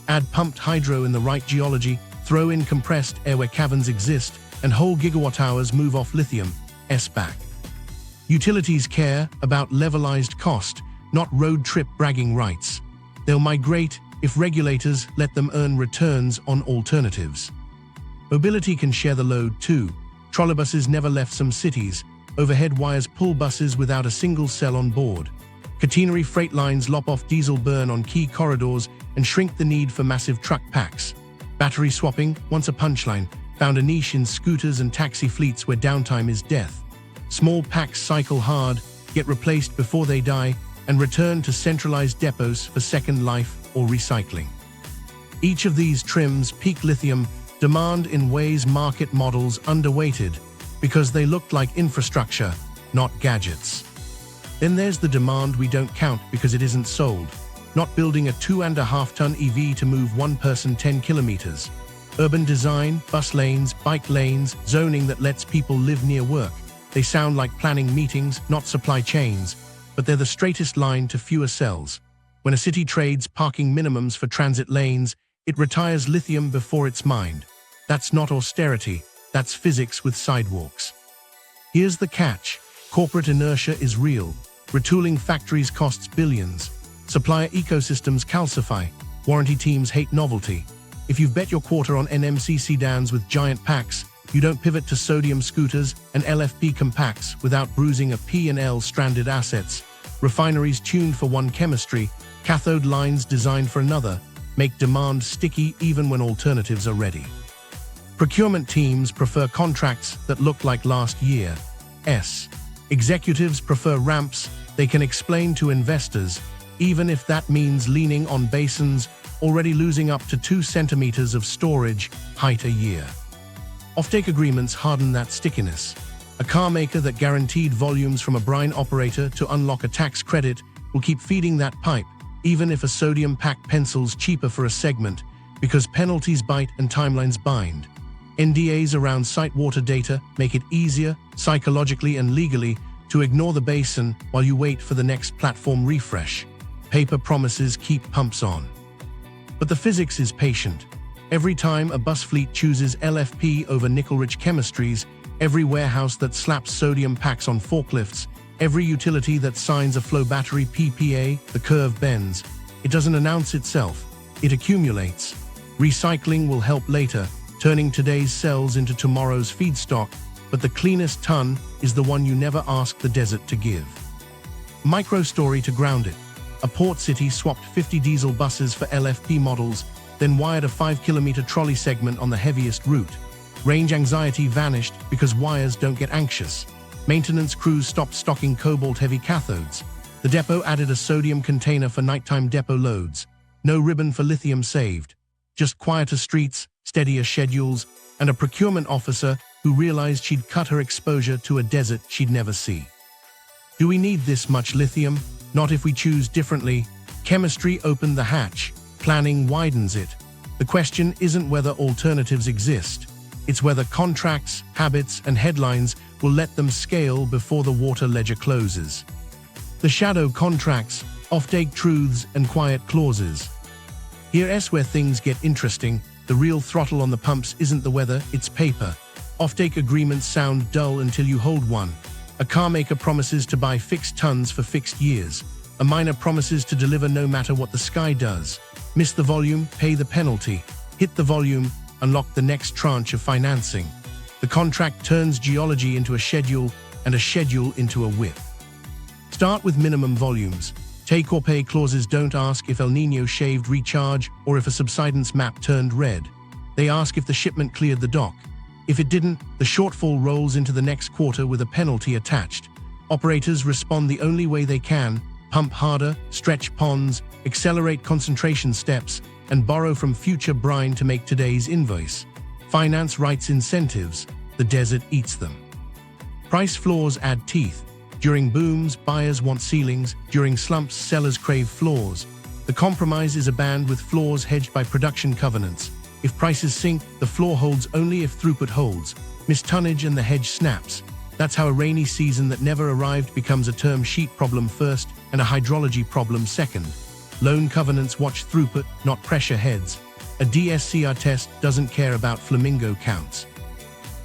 Add pumped hydro in the right geology. Throw in compressed air where caverns exist, and whole gigawatt-hours move off lithium back. Utilities care about levelized cost, not road trip bragging rights. They'll migrate if regulators let them earn returns on alternatives. Mobility can share the load too. Trolleybuses never left some cities. Overhead wires pull buses without a single cell on board. Catenary freight lines lop off diesel burn on key corridors and shrink the need for massive truck packs. Battery swapping, once a punchline, found a niche in scooters and taxi fleets where downtime is death. Small packs cycle hard, get replaced before they die, and return to centralized depots for second life or recycling. Each of these trims peak lithium demand in ways market models underweighted because they looked like infrastructure, not gadgets. Then there's the demand we don't count because it isn't sold. Not building a 2.5-ton EV to move one person 10 kilometers. Urban design, bus lanes, bike lanes, zoning that lets people live near work. They sound like planning meetings, not supply chains, but they're the straightest line to fewer cells. When a city trades parking minimums for transit lanes, it retires lithium before it's mined. That's not austerity, that's physics with sidewalks. Here's the catch. Corporate inertia is real. Retooling factories costs billions. Supplier ecosystems calcify. Warranty teams hate novelty. If you've bet your quarter on NMC sedans with giant packs, you don't pivot to sodium scooters and LFP compacts without bruising a P&L stranded assets. Refineries tuned for one chemistry, cathode lines designed for another, make demand sticky even when alternatives are ready. Procurement teams prefer contracts that look like last year's. Executives prefer ramps they can explain to investors, even if that means leaning on basins already losing up to 2 centimeters of storage height a year. Offtake agreements harden that stickiness. A car maker that guaranteed volumes from a brine operator to unlock a tax credit will keep feeding that pipe, even if a sodium pack pencils cheaper for a segment, because penalties bite and timelines bind. NDAs around site water data make it easier, psychologically and legally, to ignore the basin while you wait for the next platform refresh. Paper promises keep pumps on. But the physics is patient. Every time a bus fleet chooses LFP over nickel-rich chemistries, every warehouse that slaps sodium packs on forklifts, every utility that signs a flow battery PPA, the curve bends. It doesn't announce itself. It accumulates. Recycling will help later, turning today's cells into tomorrow's feedstock, but the cleanest ton is the one you never ask the desert to give. Micro story to ground it. A port city swapped 50 diesel buses for LFP models, then wired a 5-kilometer trolley segment on the heaviest route. Range anxiety vanished because wires don't get anxious. Maintenance crews stopped stocking cobalt-heavy cathodes. The depot added a sodium container for nighttime depot loads. No ribbon for lithium saved. Just quieter streets, steadier schedules, and a procurement officer who realized she'd cut her exposure to a desert she'd never see. Do we need this much lithium? Not if we choose differently. Chemistry opened the hatch. Planning widens it. The question isn't whether alternatives exist. It's whether contracts, habits, and headlines will let them scale before the water ledger closes. The shadow contracts, offtake truths, and quiet clauses. Here's where things get interesting. The real throttle on the pumps isn't the weather, it's paper. Offtake agreements sound dull until you hold one. A car maker promises to buy fixed tons for fixed years. A miner promises to deliver no matter what the sky does. Miss the volume, pay the penalty. Hit the volume, unlock the next tranche of financing. The contract turns geology into a schedule and a schedule into a whip. Start with minimum volumes. Take or pay clauses don't ask if El Niño shaved recharge or if a subsidence map turned red. They ask if the shipment cleared the dock. If it didn't, the shortfall rolls into the next quarter with a penalty attached. Operators respond the only way they can: pump harder, stretch ponds, accelerate concentration steps, and borrow from future brine to make today's invoice. Finance writes incentives, the desert eats them. Price floors add teeth. During booms, buyers want ceilings. During slumps, sellers crave floors. The compromise is a band with floors hedged by production covenants. If prices sink, the floor holds only if throughput holds. Miss tonnage and the hedge snaps. That's how a rainy season that never arrived becomes a term sheet problem first and a hydrology problem second. Loan covenants watch throughput, not pressure heads. A DSCR test doesn't care about flamingo counts.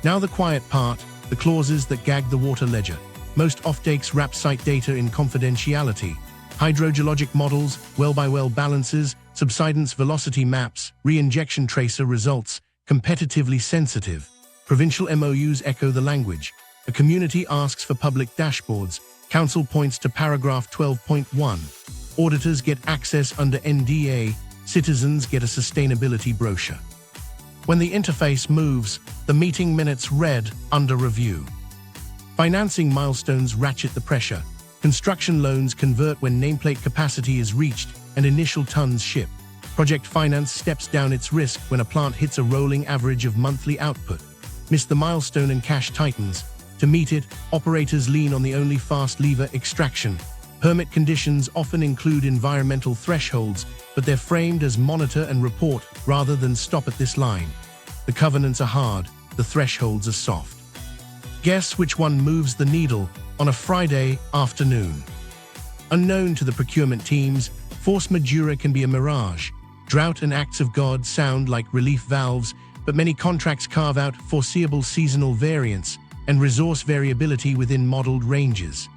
Now the quiet part, the clauses that gag the water ledger. Most offtakes wrap site data in confidentiality. Hydrogeologic models, well-by-well balances, subsidence velocity maps, re-injection tracer results, competitively sensitive. Provincial MOUs echo the language. A community asks for public dashboards. Council points to paragraph 12.1. Auditors get access under NDA. Citizens get a sustainability brochure. When the interface moves, the meeting minutes read under review. Financing milestones ratchet the pressure. Construction loans convert when nameplate capacity is reached and initial tons ship. Project finance steps down its risk when a plant hits a rolling average of monthly output. Miss the milestone and cash tightens. To meet it, operators lean on the only fast lever: extraction. Permit conditions often include environmental thresholds, but they're framed as monitor and report rather than stop at this line. The covenants are hard, the thresholds are soft. Guess which one moves the needle on a Friday afternoon? Unknown to the procurement teams, force majeure can be a mirage. Drought and acts of God sound like relief valves, but many contracts carve out foreseeable seasonal variance and resource variability within modeled ranges.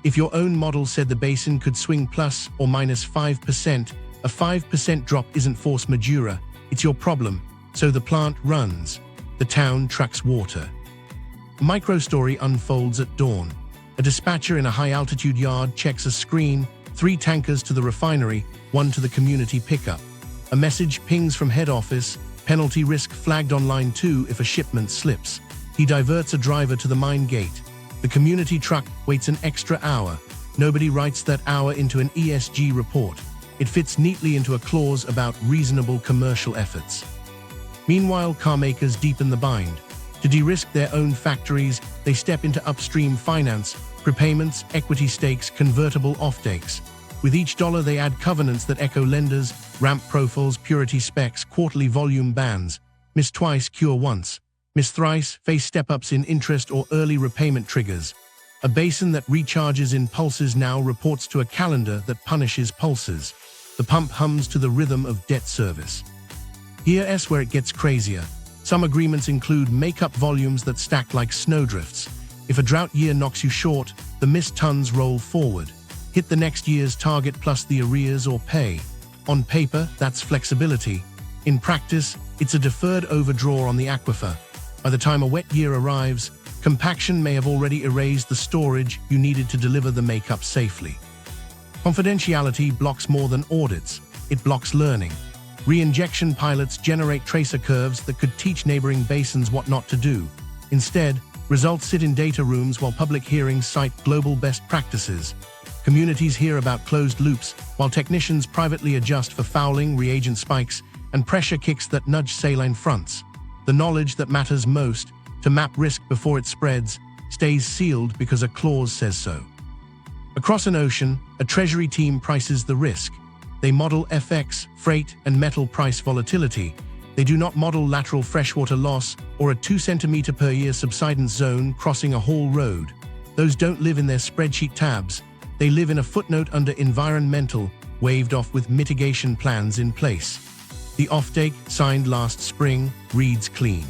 If your own model said the basin could swing plus or minus 5%, a 5% drop isn't force majeure, it's your problem. So the plant runs. The town trucks water. A micro-story unfolds at dawn. A dispatcher in a high-altitude yard checks a screen, 3 tankers to the refinery, 1 to the community pickup. A message pings from head office, penalty risk flagged on line 2 if a shipment slips. He diverts a driver to the mine gate. The community truck waits an extra hour. Nobody writes that hour into an ESG report. It fits neatly into a clause about reasonable commercial efforts. Meanwhile, car makers deepen the bind. To de-risk their own factories, they step into upstream finance, prepayments, equity stakes, convertible offtakes. With each dollar they add covenants that echo lenders, ramp profiles, purity specs, quarterly volume bands. Miss twice, cure once. Miss thrice, face step-ups in interest or early repayment triggers. A basin that recharges in pulses now reports to a calendar that punishes pulses. The pump hums to the rhythm of debt service. Here's where it gets crazier. Some agreements include make-up volumes that stack like snowdrifts. If a drought year knocks you short, the missed tons roll forward. Hit the next year's target plus the arrears or pay. On paper, that's flexibility. In practice, it's a deferred overdraw on the aquifer. By the time a wet year arrives, compaction may have already erased the storage you needed to deliver the make-up safely. Confidentiality blocks more than audits. It blocks learning. Re-injection pilots generate tracer curves that could teach neighboring basins what not to do. Instead, results sit in data rooms while public hearings cite global best practices. Communities hear about closed loops, while technicians privately adjust for fouling, reagent spikes, and pressure kicks that nudge saline fronts. The knowledge that matters most, to map risk before it spreads, stays sealed because a clause says so. Across an ocean, a treasury team prices the risk. They model FX, freight, and metal price volatility. They do not model lateral freshwater loss or a 2 centimeter per year subsidence zone crossing a haul road. Those don't live in their spreadsheet tabs. They live in a footnote under environmental, waved off with mitigation plans in place. The offtake, signed last spring, reads clean.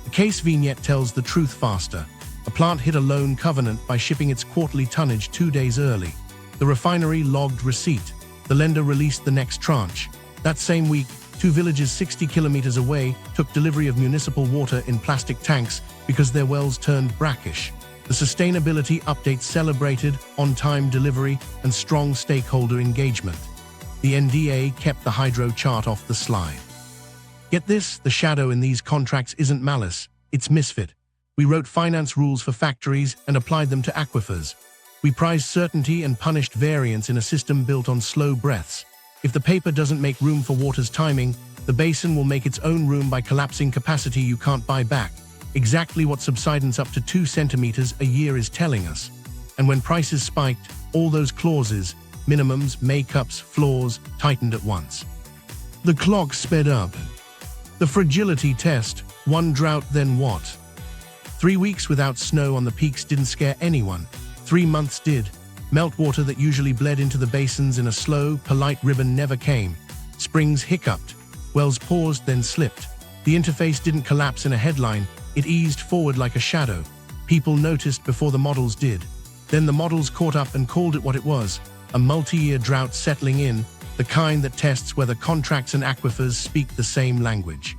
The case vignette tells the truth faster. A plant hit a loan covenant by shipping its quarterly tonnage 2 days early. The refinery logged receipt. The lender released the next tranche. That same week, 2 villages 60 kilometers away took delivery of municipal water in plastic tanks because their wells turned brackish. The sustainability update celebrated on-time delivery and strong stakeholder engagement. The NDA kept the hydro chart off the slide. Get this, the shadow in these contracts isn't malice, it's misfit. We wrote finance rules for factories and applied them to aquifers. We prized certainty and punished variance in a system built on slow breaths. If the paper doesn't make room for water's timing, the basin will make its own room by collapsing capacity you can't buy back. Exactly what subsidence up to 2 centimeters a year is telling us. And when prices spiked, all those clauses, minimums, makeups, floors, tightened at once. The clock sped up. The fragility test, one drought then what? 3 weeks without snow on the peaks didn't scare anyone. 3 months did. Meltwater that usually bled into the basins in a slow, polite ribbon never came. Springs hiccuped. Wells paused, then slipped. The interface didn't collapse in a headline. It eased forward like a shadow. People noticed before the models did. Then the models caught up and called it what it was, a multi-year drought settling in, the kind that tests whether contracts and aquifers speak the same language.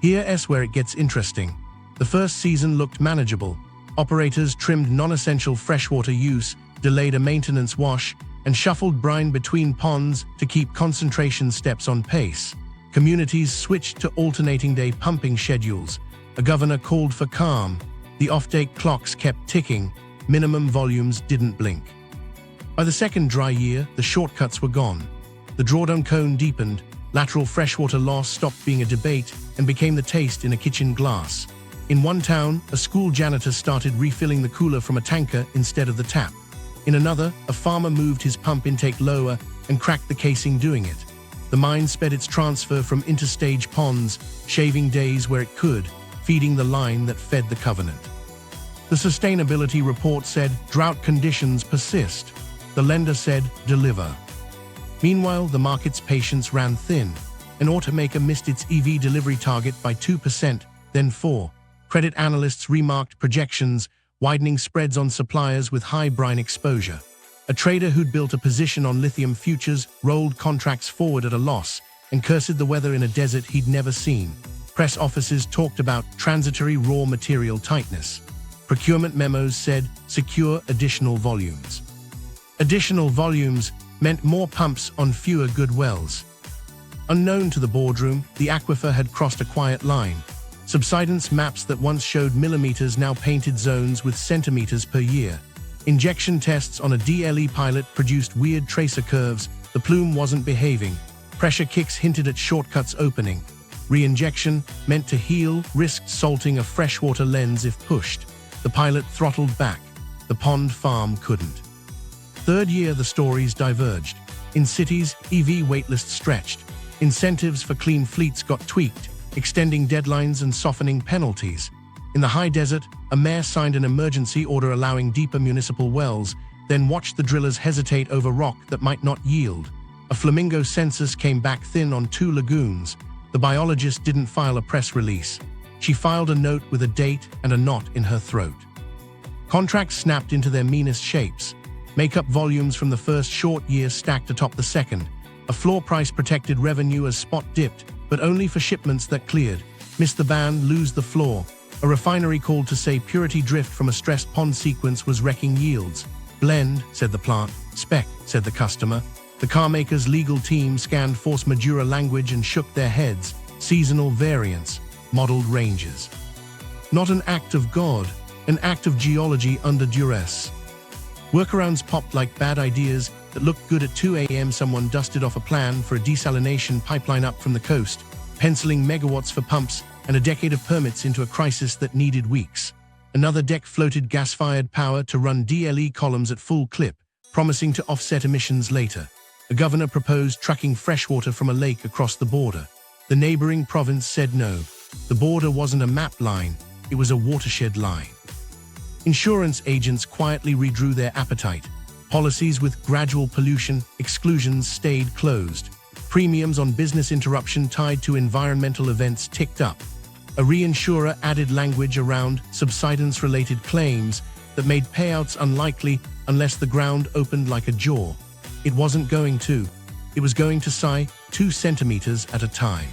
Here's where it gets interesting. The first season looked manageable. Operators trimmed non-essential freshwater use, delayed a maintenance wash, and shuffled brine between ponds to keep concentration steps on pace. Communities switched to alternating day pumping schedules. A governor called for calm. The off-date clocks kept ticking. Minimum volumes didn't blink. By the second dry year, the shortcuts were gone. The drawdown cone deepened. Lateral freshwater loss stopped being a debate and became the taste in a kitchen glass. In one town, a school janitor started refilling the cooler from a tanker instead of the tap. In another, a farmer moved his pump intake lower and cracked the casing doing it. The mine sped its transfer from interstage ponds, shaving days where it could, feeding the line that fed the covenant. The sustainability report said, drought conditions persist. The lender said, deliver. Meanwhile, the market's patience ran thin. An automaker missed its EV delivery target by 2%, then 4%. Credit analysts remarked projections, widening spreads on suppliers with high brine exposure. A trader who'd built a position on lithium futures rolled contracts forward at a loss and cursed the weather in a desert he'd never seen. Press offices talked about transitory raw material tightness. Procurement memos said, secure additional volumes. Additional volumes meant more pumps on fewer good wells. Unknown to the boardroom, the aquifer had crossed a quiet line. Subsidence maps that once showed millimeters now painted zones with centimeters per year. Injection tests on a DLE pilot produced weird tracer curves. The plume wasn't behaving. Pressure kicks hinted at shortcuts opening. Reinjection, meant to heal, risked salting a freshwater lens if pushed. The pilot throttled back. The pond farm couldn't. Third year, the stories diverged. In cities, EV waitlists stretched. Incentives for clean fleets got tweaked, extending deadlines and softening penalties. In the high desert, a mayor signed an emergency order allowing deeper municipal wells, then watched the drillers hesitate over rock that might not yield. A flamingo census came back thin on 2 lagoons. The biologist didn't file a press release. She filed a note with a date and a knot in her throat. Contracts snapped into their meanest shapes. Make-up volumes from the first short year stacked atop the second. A floor price protected revenue as spot dipped, but only for shipments that cleared. Miss the band, lose the floor. A refinery called to say purity drift from a stressed pond sequence was wrecking yields. Blend, said the plant. Spec, said the customer. The carmaker's legal team scanned force majeure language and shook their heads. Seasonal variance, modeled ranges. Not an act of God, an act of geology under duress. Workarounds popped like bad ideas that looked good at 2 a.m. Someone dusted off a plan for a desalination pipeline up from the coast, penciling megawatts for pumps and a decade of permits into a crisis that needed weeks. Another deck floated gas-fired power to run DLE columns at full clip, promising to offset emissions later. A governor proposed trucking freshwater from a lake across the border. The neighboring province said no. The border wasn't a map line, it was a watershed line. Insurance agents quietly redrew their appetite. Policies with gradual pollution exclusions stayed closed. Premiums on business interruption tied to environmental events ticked up. A reinsurer added language around subsidence-related claims that made payouts unlikely unless the ground opened like a jaw. It wasn't going to. It was going to sigh 2 centimeters at a time.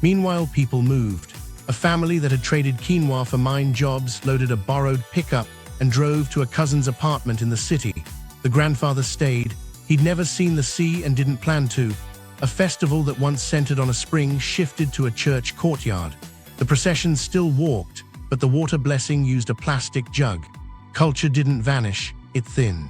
Meanwhile, people moved. A family that had traded quinoa for mine jobs loaded a borrowed pickup and drove to a cousin's apartment in the city. The grandfather stayed. He'd never seen the sea and didn't plan to. A festival that once centered on a spring shifted to a church courtyard. The procession still walked, but the water blessing used a plastic jug. Culture didn't vanish, it thinned.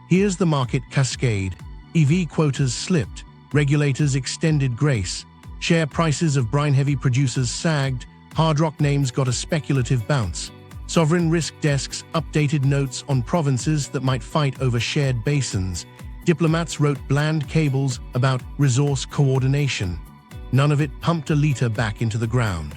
Here's the market cascade. EV quotas slipped, regulators extended grace, share prices of brine-heavy producers sagged, hard rock names got a speculative bounce. Sovereign risk desks updated notes on provinces that might fight over shared basins. Diplomats wrote bland cables about resource coordination. None of it pumped a liter back into the ground.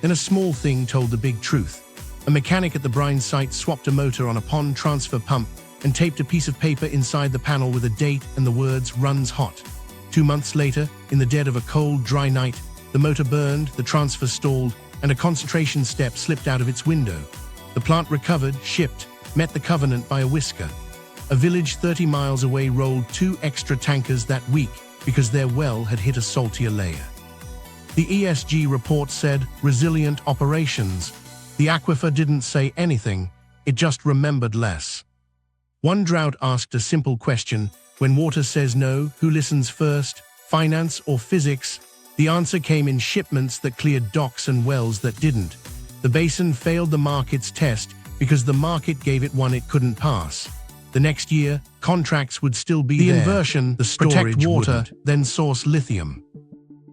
Then a small thing told the big truth. A mechanic at the Brine site swapped a motor on a pond transfer pump and taped a piece of paper inside the panel with a date and the words "runs hot." 2 months later, in the dead of a cold, dry night, the motor burned, the transfer stalled, and a concentration step slipped out of its window. The plant recovered, shipped, met the covenant by a whisker. A village 30 miles away rolled 2 extra tankers that week because their well had hit a saltier layer. The ESG report said, resilient operations. The aquifer didn't say anything, it just remembered less. One drought asked a simple question: when water says no, who listens first, finance or physics? The answer came in shipments that cleared docks and wells that didn't. The basin failed the market's test because the market gave it one it couldn't pass. The next year, contracts would still be there. The inversion, the storage, protect water, then source lithium.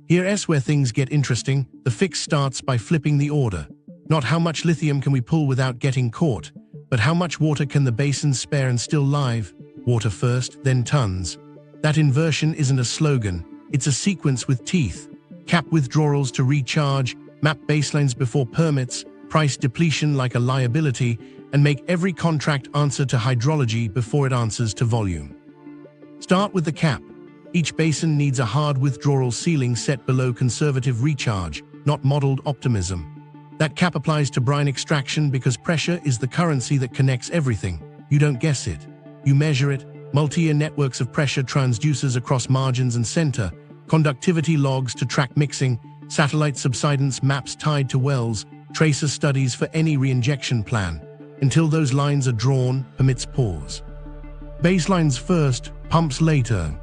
Here's where things get interesting. The fix starts by flipping the order. Not how much lithium can we pull without getting caught, but how much water can the basin spare and still live? Water first, then tons. That inversion isn't a slogan, it's a sequence with teeth. Cap withdrawals to recharge, map baselines before permits, price depletion like a liability, and make every contract answer to hydrology before it answers to volume. Start with the cap. Each basin needs a hard withdrawal ceiling set below conservative recharge, not modeled optimism. That cap applies to brine extraction because pressure is the currency that connects everything. You don't guess it. You measure it. Multi-year networks of pressure transducers across margins and center, conductivity logs to track mixing, satellite subsidence maps tied to wells, tracer studies for any reinjection plan. Until those lines are drawn, permits pause. Baselines first, pumps later.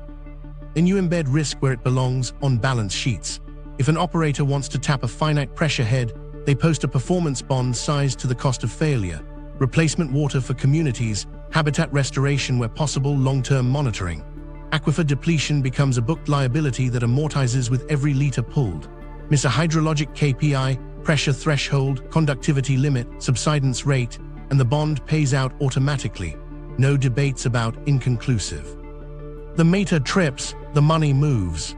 Then you embed risk where it belongs, on balance sheets. If an operator wants to tap a finite pressure head, they post a performance bond sized to the cost of failure, replacement water for communities, habitat restoration where possible, long-term monitoring. Aquifer depletion becomes a booked liability that amortizes with every liter pulled. Miss a hydrologic KPI, pressure threshold, conductivity limit, subsidence rate, and the bond pays out automatically. No debates about inconclusive. The meter trips, the money moves.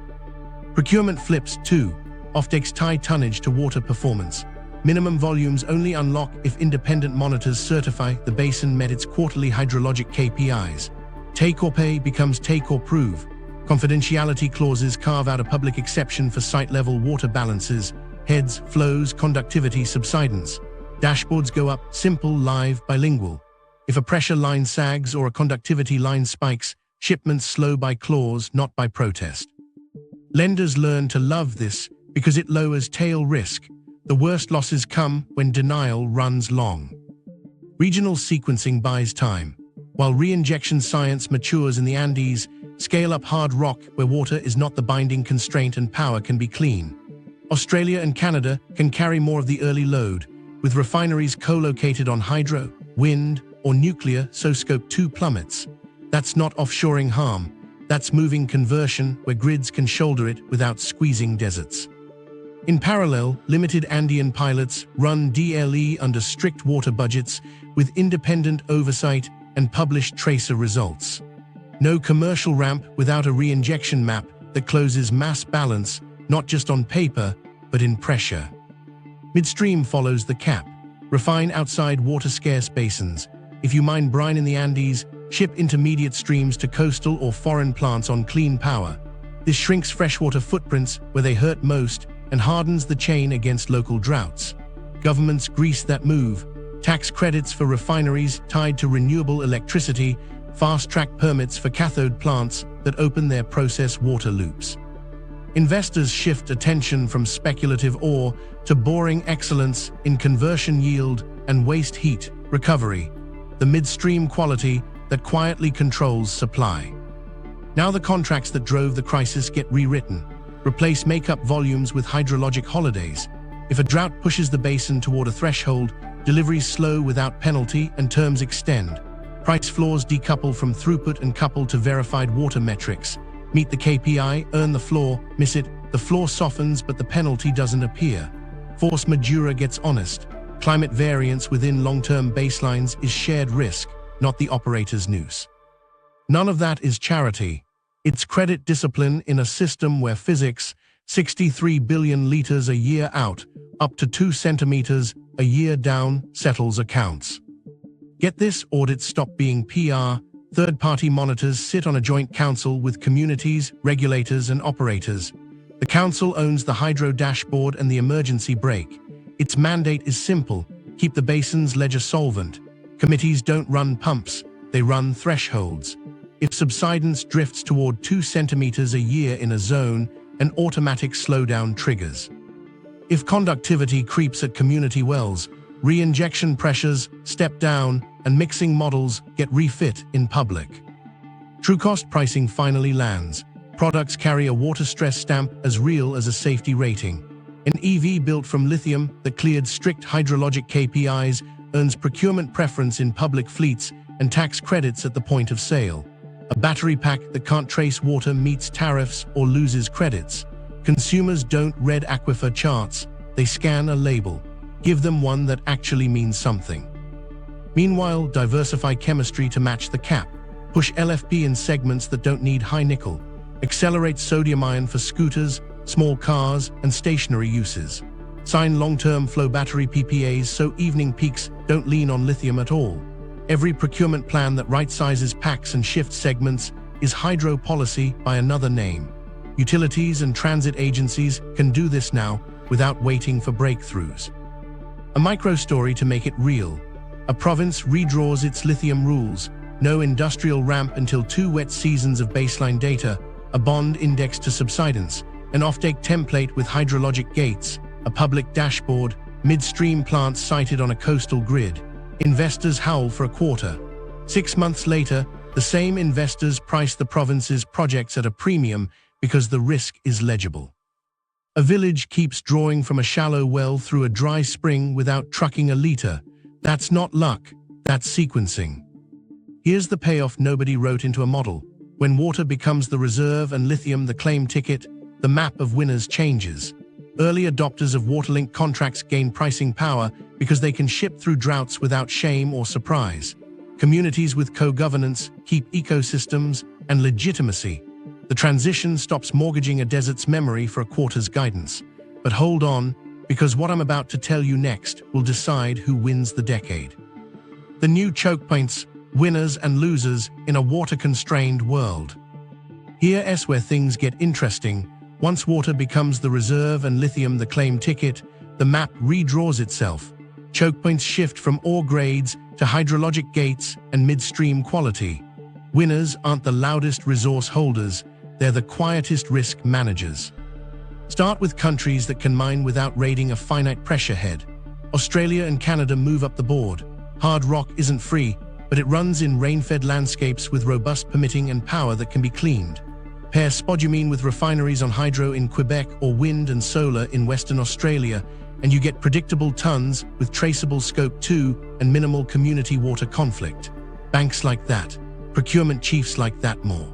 Procurement flips too. Offtakes tie tonnage to water performance. Minimum volumes only unlock if independent monitors certify the basin met its quarterly hydrologic KPIs. Take or pay becomes take or prove. Confidentiality clauses carve out a public exception for site-level water balances, heads, flows, conductivity, subsidence. Dashboards go up, simple, live, bilingual. If a pressure line sags or a conductivity line spikes, shipments slow by clause, not by protest. Lenders learn to love this because it lowers tail risk. The worst losses come when denial runs long. Regional sequencing buys time. While reinjection science matures in the Andes, scale up hard rock where water is not the binding constraint and power can be clean. Australia and Canada can carry more of the early load, with refineries co-located on hydro, wind, or nuclear, so Scope 2 plummets. That's not offshoring harm. That's moving conversion where grids can shoulder it without squeezing deserts. In parallel, limited Andean pilots run DLE under strict water budgets with independent oversight and published tracer results. No commercial ramp without a reinjection map that closes mass balance, not just on paper, but in pressure. Midstream follows the cap. Refine outside water-scarce basins. If you mine brine in the Andes, ship intermediate streams to coastal or foreign plants on clean power. This shrinks freshwater footprints where they hurt most and hardens the chain against local droughts. Governments grease that move. Tax credits for refineries tied to renewable electricity, fast-track permits for cathode plants that open their process water loops. Investors shift attention from speculative ore to boring excellence in conversion yield and waste heat recovery, the midstream quality that quietly controls supply. Now the contracts that drove the crisis get rewritten. Replace make-up volumes with hydrologic holidays. If a drought pushes the basin toward a threshold, deliveries slow without penalty and terms extend. Price floors decouple from throughput and couple to verified water metrics. Meet the KPI, earn the floor, miss it, the floor softens but the penalty doesn't appear. Force majeure gets honest. Climate variance within long-term baselines is shared risk, not the operator's noose. None of that is charity. It's credit discipline in a system where physics, 63 billion liters a year out, up to 2 centimeters a year down, settles accounts. Get this, audits stop being PR. Third-party monitors sit on a joint council with communities, regulators, and operators. The council owns the hydro dashboard and the emergency brake. Its mandate is simple: keep the basin's ledger solvent. Committees don't run pumps, they run thresholds. If subsidence drifts toward 2 centimeters a year in a zone, an automatic slowdown triggers. If conductivity creeps at community wells, reinjection pressures step down and mixing models get refit in public. True cost pricing finally lands. Products carry a water stress stamp as real as a safety rating. An EV built from lithium that cleared strict hydrologic KPIs earns procurement preference in public fleets and tax credits at the point of sale. A battery pack that can't trace water meets tariffs or loses credits. Consumers don't read Aquifer charts, they scan a label. Give them one that actually means something. Meanwhile, diversify chemistry to match the cap. Push LFP in segments that don't need high nickel. Accelerate sodium ion for scooters, small cars, and stationary uses. Sign long-term flow battery PPAs so evening peaks don't lean on lithium at all. Every procurement plan that right-sizes packs and shifts segments is hydro policy by another name. Utilities and transit agencies can do this now without waiting for breakthroughs. A micro-story to make it real. A province redraws its lithium rules. No industrial ramp until 2 wet seasons of baseline data, a bond indexed to subsidence, an offtake template with hydrologic gates, a public dashboard, midstream plants sited on a coastal grid. Investors howl for a quarter. 6 months later, the same investors price the province's projects at a premium because the risk is legible. A village keeps drawing from a shallow well through a dry spring without trucking a liter. That's not luck, that's sequencing. Here's the payoff nobody wrote into a model. When water becomes the reserve and lithium the claim ticket, the map of winners changes. Early adopters of waterlink contracts gain pricing power because they can ship through droughts without shame or surprise. Communities with co-governance keep ecosystems and legitimacy. The transition stops mortgaging a desert's memory for a quarter's guidance. But hold on, because what I'm about to tell you next will decide who wins the decade. The new choke points, winners and losers in a water-constrained world. Here's where things get interesting. Once water becomes the reserve and lithium the claim ticket, the map redraws itself. Choke points shift from ore grades to hydrologic gates and midstream quality. Winners aren't the loudest resource holders, they're the quietest risk managers. Start with countries that can mine without raiding a finite pressure head. Australia and Canada move up the board. Hard rock isn't free, but it runs in rain-fed landscapes with robust permitting and power that can be cleaned. Pair spodumene with refineries on hydro in Quebec or wind and solar in Western Australia, and you get predictable tons with traceable Scope 2 and minimal community water conflict. Banks like that, procurement chiefs like that more.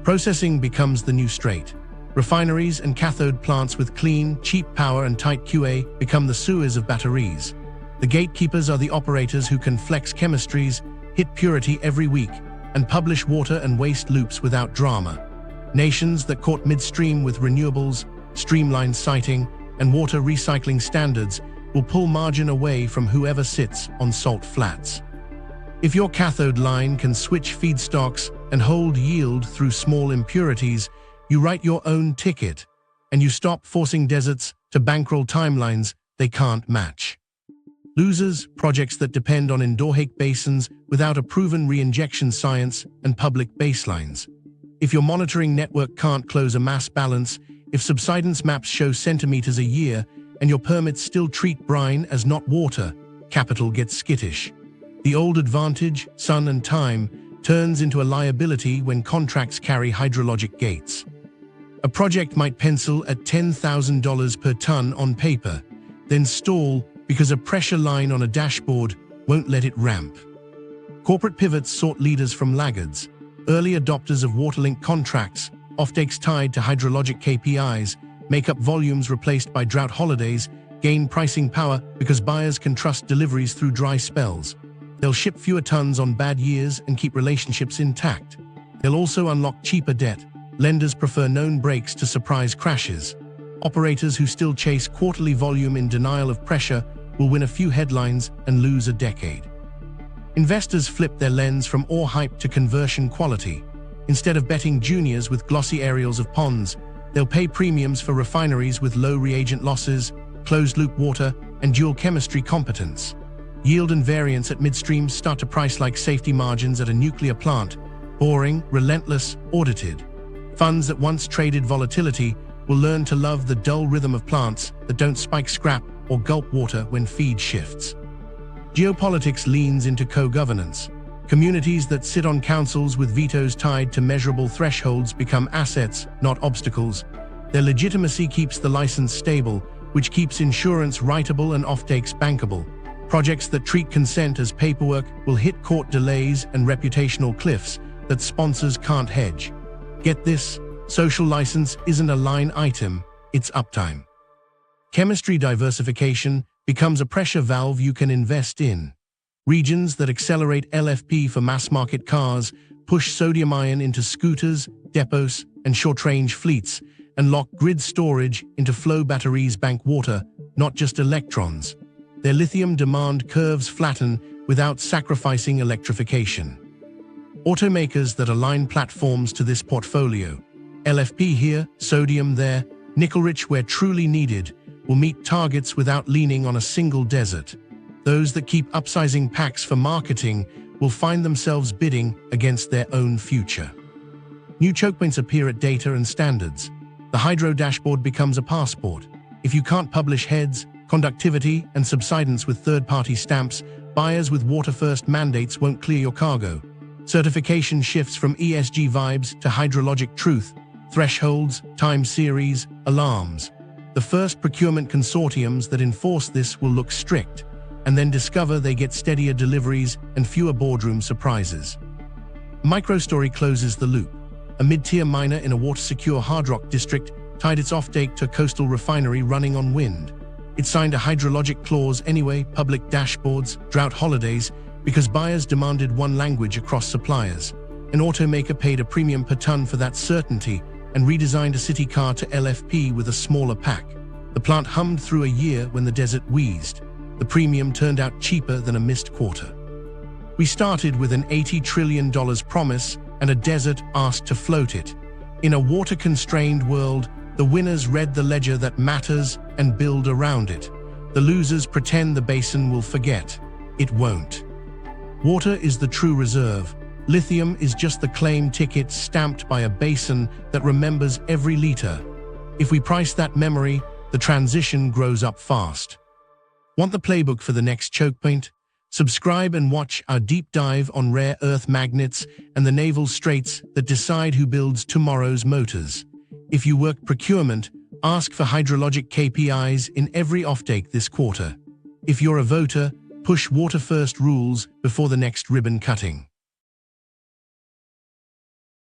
Processing becomes the new straight. Refineries and cathode plants with clean, cheap power and tight QA become the sewers of batteries. The gatekeepers are the operators who can flex chemistries, hit purity every week, and publish water and waste loops without drama. Nations that caught midstream with renewables, streamlined siting, and water recycling standards will pull margin away from whoever sits on salt flats. If your cathode line can switch feedstocks and hold yield through small impurities, you write your own ticket. and you stop forcing deserts to bankroll timelines they can't match. Losers, projects that depend on endorheic basins without a proven reinjection science and public baselines. If your monitoring network can't close a mass balance, if subsidence maps show centimeters a year, and your permits still treat brine as not water, capital gets skittish. The old advantage, sun and time, turns into a liability when contracts carry hydrologic gates. A project might pencil at $10,000 per ton on paper, then stall because a pressure line on a dashboard won't let it ramp. Corporate pivots sought leaders from laggards, early adopters of water-linked contracts, offtakes tied to hydrologic KPIs, make up volumes replaced by drought holidays, gain pricing power because buyers can trust deliveries through dry spells. They'll ship fewer tons on bad years and keep relationships intact. They'll also unlock cheaper debt. Lenders prefer known breaks to surprise crashes. Operators who still chase quarterly volume in denial of pressure will win a few headlines and lose a decade. Investors flip their lens from ore hype to conversion quality. Instead of betting juniors with glossy aerials of ponds, they'll pay premiums for refineries with low reagent losses, closed-loop water, and dual chemistry competence. Yield and variance at midstream start to price like safety margins at a nuclear plant, boring, relentless, audited. Funds that once traded volatility will learn to love the dull rhythm of plants that don't spike scrap or gulp water when feed shifts. Geopolitics leans into co-governance. Communities that sit on councils with vetoes tied to measurable thresholds become assets, not obstacles. Their legitimacy keeps the license stable, which keeps insurance writable and offtakes bankable. Projects that treat consent as paperwork will hit court delays and reputational cliffs that sponsors can't hedge. Get this, social license isn't a line item, it's uptime. Chemistry diversification becomes a pressure valve you can invest in. Regions that accelerate LFP for mass-market cars push sodium-ion into scooters, depots, and short-range fleets, and lock grid storage into flow batteries bank water, not just electrons. Their lithium demand curves flatten without sacrificing electrification. Automakers that align platforms to this portfolio, LFP here, sodium there, nickel-rich where truly needed, will meet targets without leaning on a single desert. Those that keep upsizing packs for marketing will find themselves bidding against their own future. New choke points appear at data and standards. The hydro dashboard becomes a passport. If you can't publish heads, conductivity, and subsidence with third-party stamps, buyers with water-first mandates won't clear your cargo. Certification shifts from ESG vibes to hydrologic truth, thresholds, time series, alarms. The first procurement consortiums that enforce this will look strict, and then discover they get steadier deliveries and fewer boardroom surprises. Microstory closes the loop. A mid-tier miner in a water-secure hard rock district tied its offtake to a coastal refinery running on wind. It signed a hydrologic clause anyway, public dashboards, drought holidays, because buyers demanded one language across suppliers. An automaker paid a premium per ton for that certainty and redesigned a city car to LFP with a smaller pack. The plant hummed through a year when the desert wheezed. The premium turned out cheaper than a missed quarter. We started with an $80 trillion promise and a desert asked to float it. In a water-constrained world, the winners read the ledger that matters and build around it. The losers pretend the basin will forget. It won't. Water is the true reserve. Lithium is just the claim ticket stamped by a basin that remembers every liter. If we price that memory, the transition grows up fast. Want the playbook for the next choke point? Subscribe and watch our deep dive on rare earth magnets and the naval straits that decide who builds tomorrow's motors. If you work procurement, ask for hydrologic KPIs in every offtake this quarter. If you're a voter, push water-first rules before the next ribbon cutting.